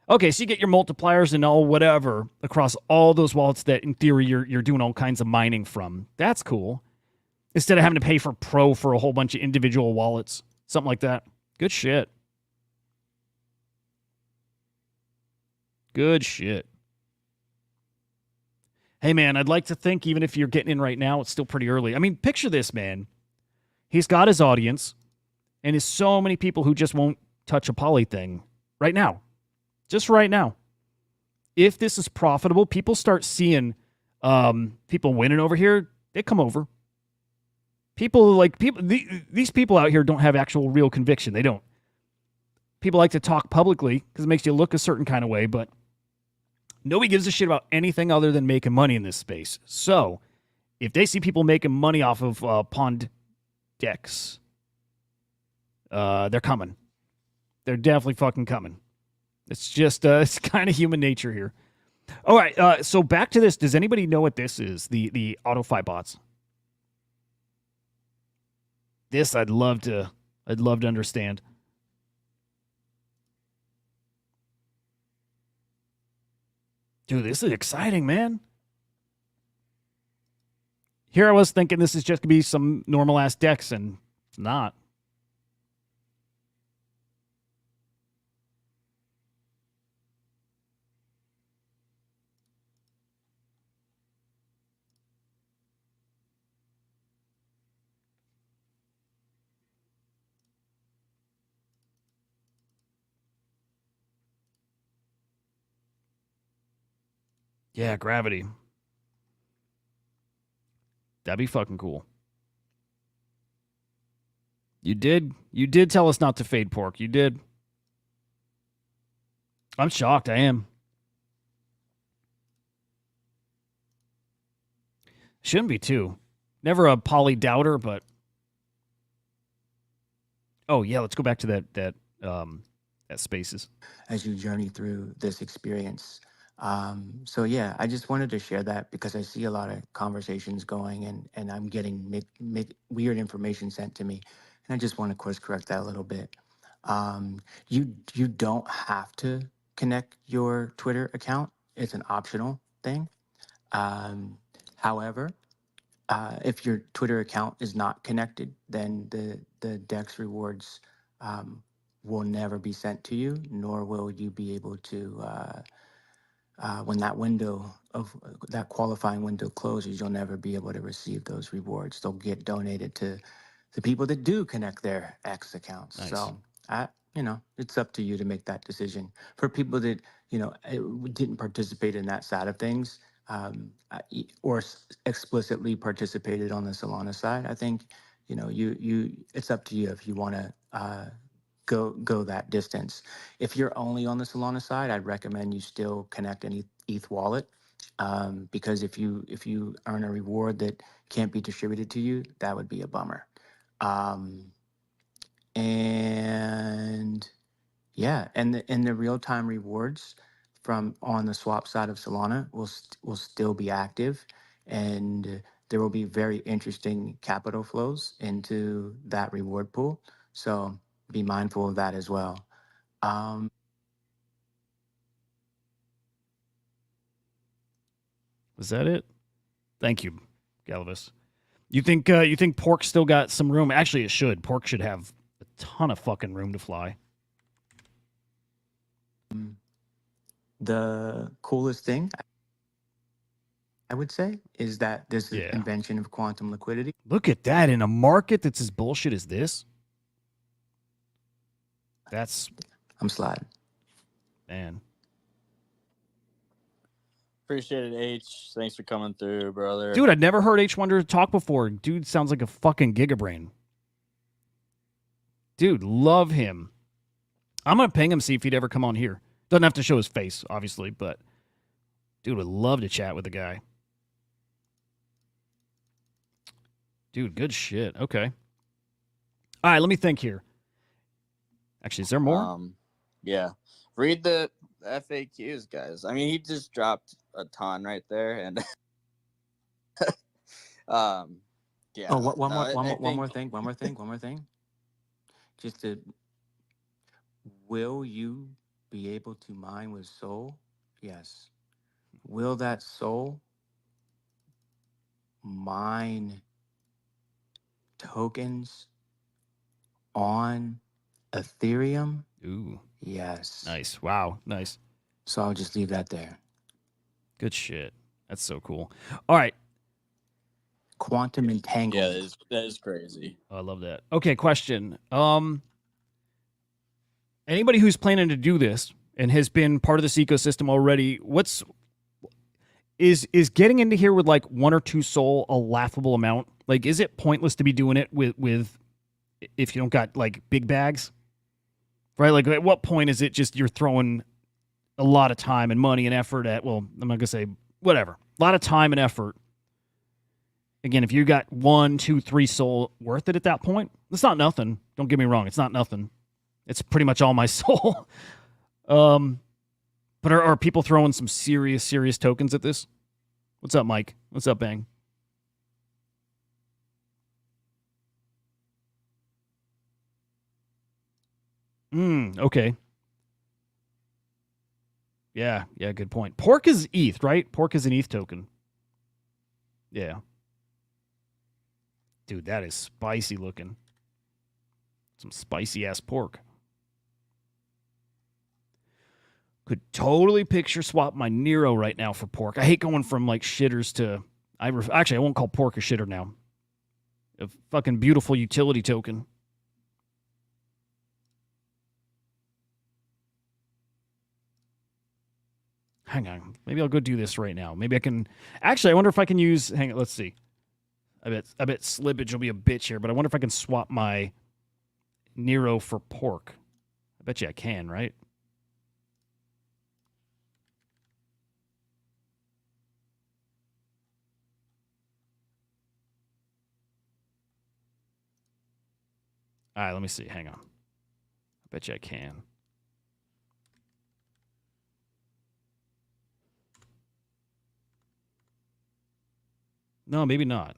Okay, so you get your multipliers and all whatever across all those wallets that, in theory, you're doing all kinds of mining from. That's cool. Instead of having to pay for Pro for a whole bunch of individual wallets. Something like that. Good shit. Good shit. Hey, man, I'd like to think even if you're getting in right now, it's still pretty early. I mean, picture this, man. He's got his audience, and there's so many people who just won't touch a poly thing right now. Just right now. If this is profitable, people start seeing people winning over here, they come over. These people out here don't have actual real conviction. They don't. People like to talk publicly because it makes you look a certain kind of way, but nobody gives a shit about anything other than making money in this space. So, if they see people making money off of Pond0x, they're coming. They're definitely fucking coming. It's just, it's kind of human nature here. All right, so back to this. Does anybody know what this is? The AutoFi bots. This I'd love to understand. Dude, this is exciting, man. Here I was thinking this is just going to be some normal-ass decks, and it's not. Yeah, gravity. That'd be fucking cool. You did tell us not to fade pork. You did. I'm shocked. I am. Shouldn't be too. Never a poly doubter, but. Oh yeah, let's go back to that spaces. As you journey through this experience. So yeah, I just wanted to share that because I see a lot of conversations going and I'm getting weird information sent to me. And I just want to course correct that a little bit. You don't have to connect your Twitter account. It's an optional thing. However, if your Twitter account is not connected, then the DEX rewards will never be sent to you, nor will you be able to. When that window of that qualifying window closes, you'll never be able to receive those rewards. They'll get donated to the people that do connect their X accounts. Nice. So, it's up to you to make that decision. For people that didn't participate in that side of things, or explicitly participated on the Solana side, I think you it's up to you if you want to go that distance. If you're only on the Solana side, I'd recommend you still connect an ETH wallet, because if you earn a reward that can't be distributed to you, that would be a bummer. And yeah, and the real time rewards from on the swap side of Solana will still be active, and there will be very interesting capital flows into that reward pool. So be mindful of that as well. Was that it? Thank you, Galvis. You think Pork still got some room? Actually, it should. Pork should have a ton of fucking room to fly. The coolest thing I would say is that this Yeah. invention of quantum liquidity. Look at that in a market that's as bullshit as this. That's I'm sliding. man. Appreciate it, H. Thanks for coming through, brother. Dude, I'd never heard H Wonder talk before. Dude sounds like a fucking gigabrain. Dude, love him. I'm gonna ping him, see if he'd ever come on here. Doesn't have to show his face, obviously, but dude would love to chat with the guy. Dude, good shit. Okay. All right, let me think here. Actually, is there more? Yeah. Read the FAQs, guys. I mean, he just dropped a ton right there, and yeah. Oh, one more thing. Just to, will you be able to mine with Sol? Yes. Will that Sol mine tokens on Ethereum? Ooh. Yes. Nice. Wow. Nice. So I'll just leave that there. Good shit. That's so cool. All right. Quantum entanglement. Yeah, that is crazy. Oh, I love that. Okay, question. Anybody who's planning to do this and has been part of this ecosystem already, is getting into here with like 1 or 2 Sol a laughable amount? Like, is it pointless to be doing it with if you don't got like big bags? Right? Like, at what point is it just you're throwing a lot of time and money and effort at, well, I'm not gonna say whatever. A lot of time and effort. Again, if you got 1, 2, 3 Sol worth it at that point, it's not nothing. Don't get me wrong, it's not nothing. It's pretty much all my Sol. But are people throwing some serious tokens at this? What's up, Mike? What's up, Bang? Okay. Yeah, good point. Pork is ETH, right? Pork is an ETH token. Yeah. Dude, that is spicy looking. Some spicy ass pork. Could totally picture swap my Nero right now for pork. I hate going from like shitters to actually I won't call pork a shitter now. A fucking beautiful utility token. Hang on. Maybe I'll go do this right now. Maybe I can actually I wonder if I can use hang on, let's see. I bet slippage will be a bitch here, but I wonder if I can swap my Nero for pork. I bet you I can, right? All right, let me see. Hang on. I bet you I can. No, maybe not.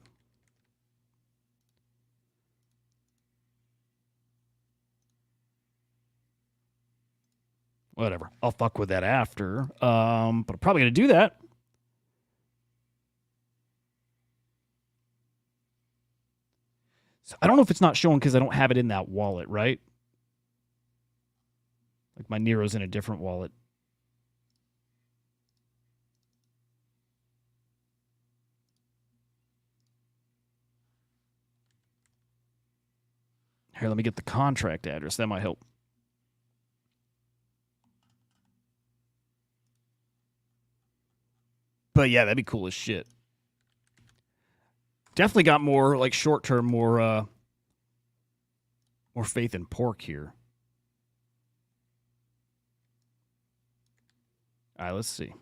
Whatever. I'll fuck with that after. But I'm probably going to do that. So I don't know if it's not showing because I don't have it in that wallet, right? Like my Nero's in a different wallet. Here, let me get the contract address. That might help. But yeah, that'd be cool as shit. Definitely got more like short term, more faith in pork here. All right, let's see.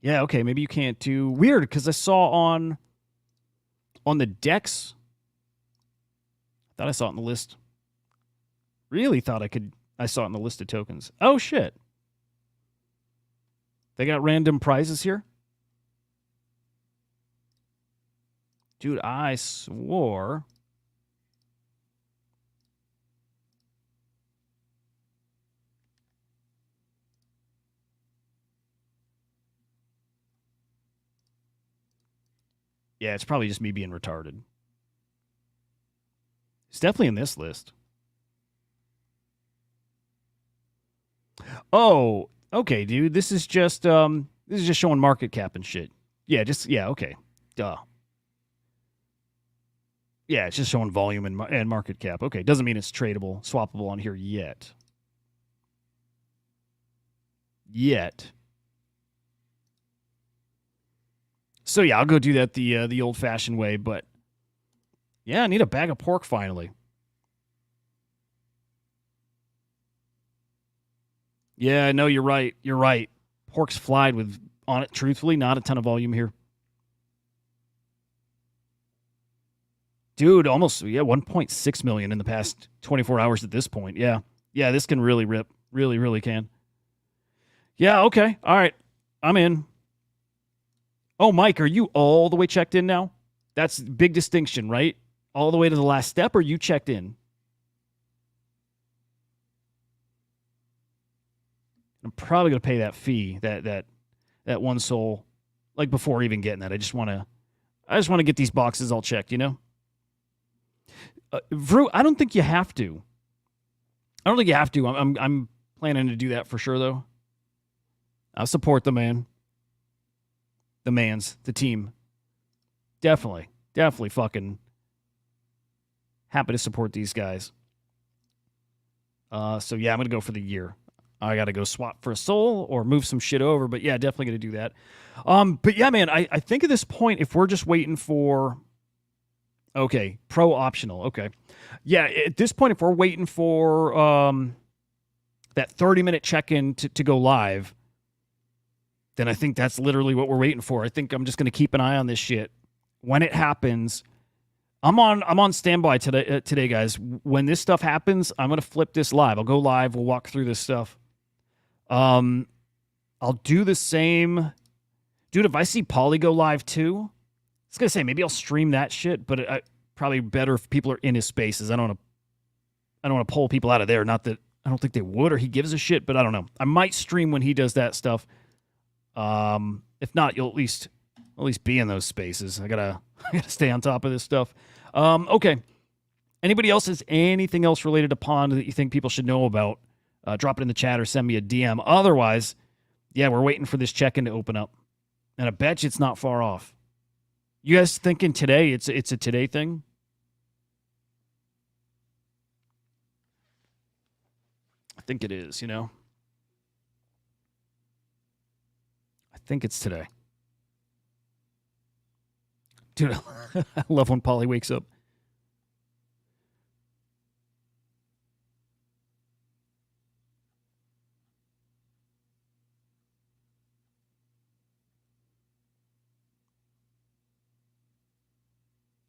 Yeah, okay, maybe you can't do weird because I saw on the DEX. I thought I saw it in the list. Really thought I saw it in the list of tokens. Oh shit. They got random prizes here? Dude, I swore. Yeah, it's probably just me being retarded. It's definitely in this list. Oh, okay, dude. This is just showing market cap and shit. Yeah, okay. Duh. Yeah, it's just showing volume and market cap. Okay, doesn't mean it's tradable, swappable on here yet. So yeah, I'll go do that the old-fashioned way, but yeah, I need a bag of pork finally. Yeah, no, you're right. You're right. Pork's flied with on it, truthfully, not a ton of volume here. Dude, almost, 1.6 million in the past 24 hours at this point. Yeah. Yeah, this can really rip. Really, really can. Yeah, okay. All right. I'm in. Oh, Mike, are you all the way checked in now? That's a big distinction, right? All the way to the last step, or you checked in? I'm probably going to pay that fee, that one soul, like before even getting that. I just want to get these boxes all checked, you know? Vrew, I don't think you have to. I don't think you have to. I'm planning to do that for sure, though. I'll support the man. The team. Definitely fucking happy to support these guys. So yeah, I'm going to go for the year. I got to go swap for a soul or move some shit over, but yeah, definitely going to do that. But yeah, man, I think at this point, if we're just waiting for, okay, pro optional. Okay. Yeah. At this point, if we're waiting for, that 30-minute check-in to go live, then I think that's literally what we're waiting for. I think I'm just going to keep an eye on this shit. When it happens, I'm on standby today, guys. When this stuff happens, I'm going to flip this live. I'll go live. We'll walk through this stuff. I'll do the same. Dude, if I see Polly go live too, I was going to say maybe I'll stream that shit, but probably better if people are in his spaces. I don't want to pull people out of there. Not that I don't think they would or he gives a shit, but I don't know. I might stream when he does that stuff. If not, you'll at least be in those spaces. I gotta stay on top of this stuff. Okay. Anybody else has anything else related to Pond that you think people should know about? Drop it in the chat or send me a DM. Otherwise, yeah, we're waiting for this check-in to open up. And I bet you it's not far off. You guys thinking today it's a today thing? I think it is, you know? I think it's today. Dude, I love when Polly wakes up.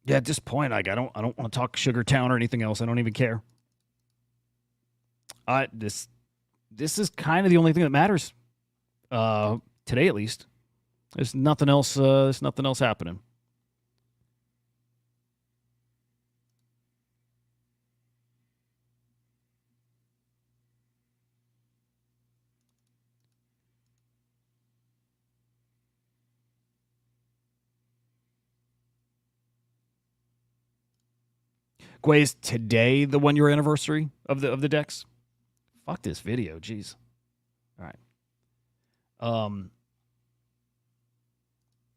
Yeah, at this point, like I don't want to talk Sugar Town or anything else. I don't even care. This is kind of the only thing that matters. Today at least. There's nothing else happening. Gway, is today the 1 year anniversary of the DEX? Fuck this video, jeez. All right.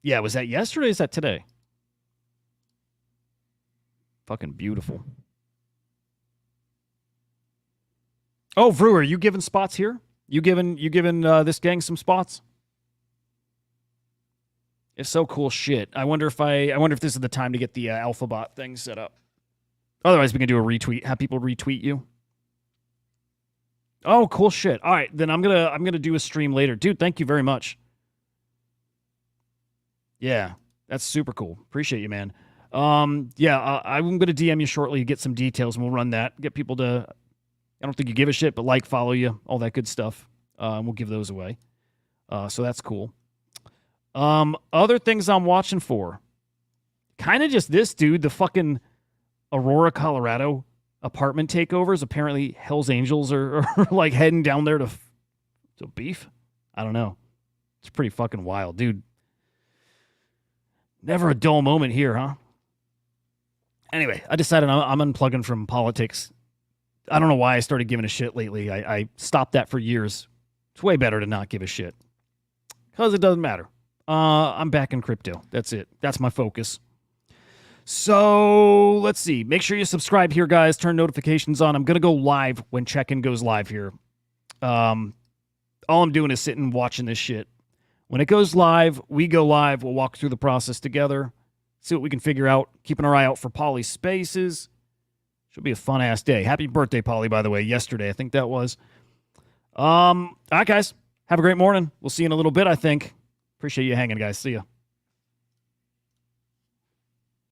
Yeah, was that yesterday or is that today? Fucking beautiful. Oh, Brewer, you giving spots here? You giving this gang some spots? It's so cool shit. I wonder if this is the time to get the AlphaBot thing set up. Otherwise, we can do a retweet. Have people retweet you. Oh, cool shit. All right, then I'm gonna do a stream later, dude. Thank you very much. Yeah, that's super cool. Appreciate you, man. Yeah, I'm gonna DM you shortly, get some details, and we'll run that. Get people to. I don't think you give a shit, but like, follow you, all that good stuff. We'll give those away. So that's cool. Other things I'm watching for. Kind of just this, dude. The fucking Aurora, Colorado apartment takeovers. Apparently, Hell's Angels are like heading down there to beef. I don't know. It's pretty fucking wild, dude. Never a dull moment here, huh? Anyway, I decided I'm unplugging from politics. I don't know why I started giving a shit lately. I stopped that for years. It's way better to not give a shit. Because it doesn't matter. I'm back in crypto. That's it. That's my focus. So, let's see. Make sure you subscribe here, guys. Turn notifications on. I'm going to go live when check-in goes live here. All I'm doing is sitting watching this shit. When it goes live, we go live. We'll walk through the process together. See what we can figure out. Keeping our eye out for Polly Spaces. Should be a fun-ass day. Happy birthday, Polly, by the way. Yesterday, I think that was. All right, guys. Have a great morning. We'll see you in a little bit, I think. Appreciate you hanging, guys. See ya.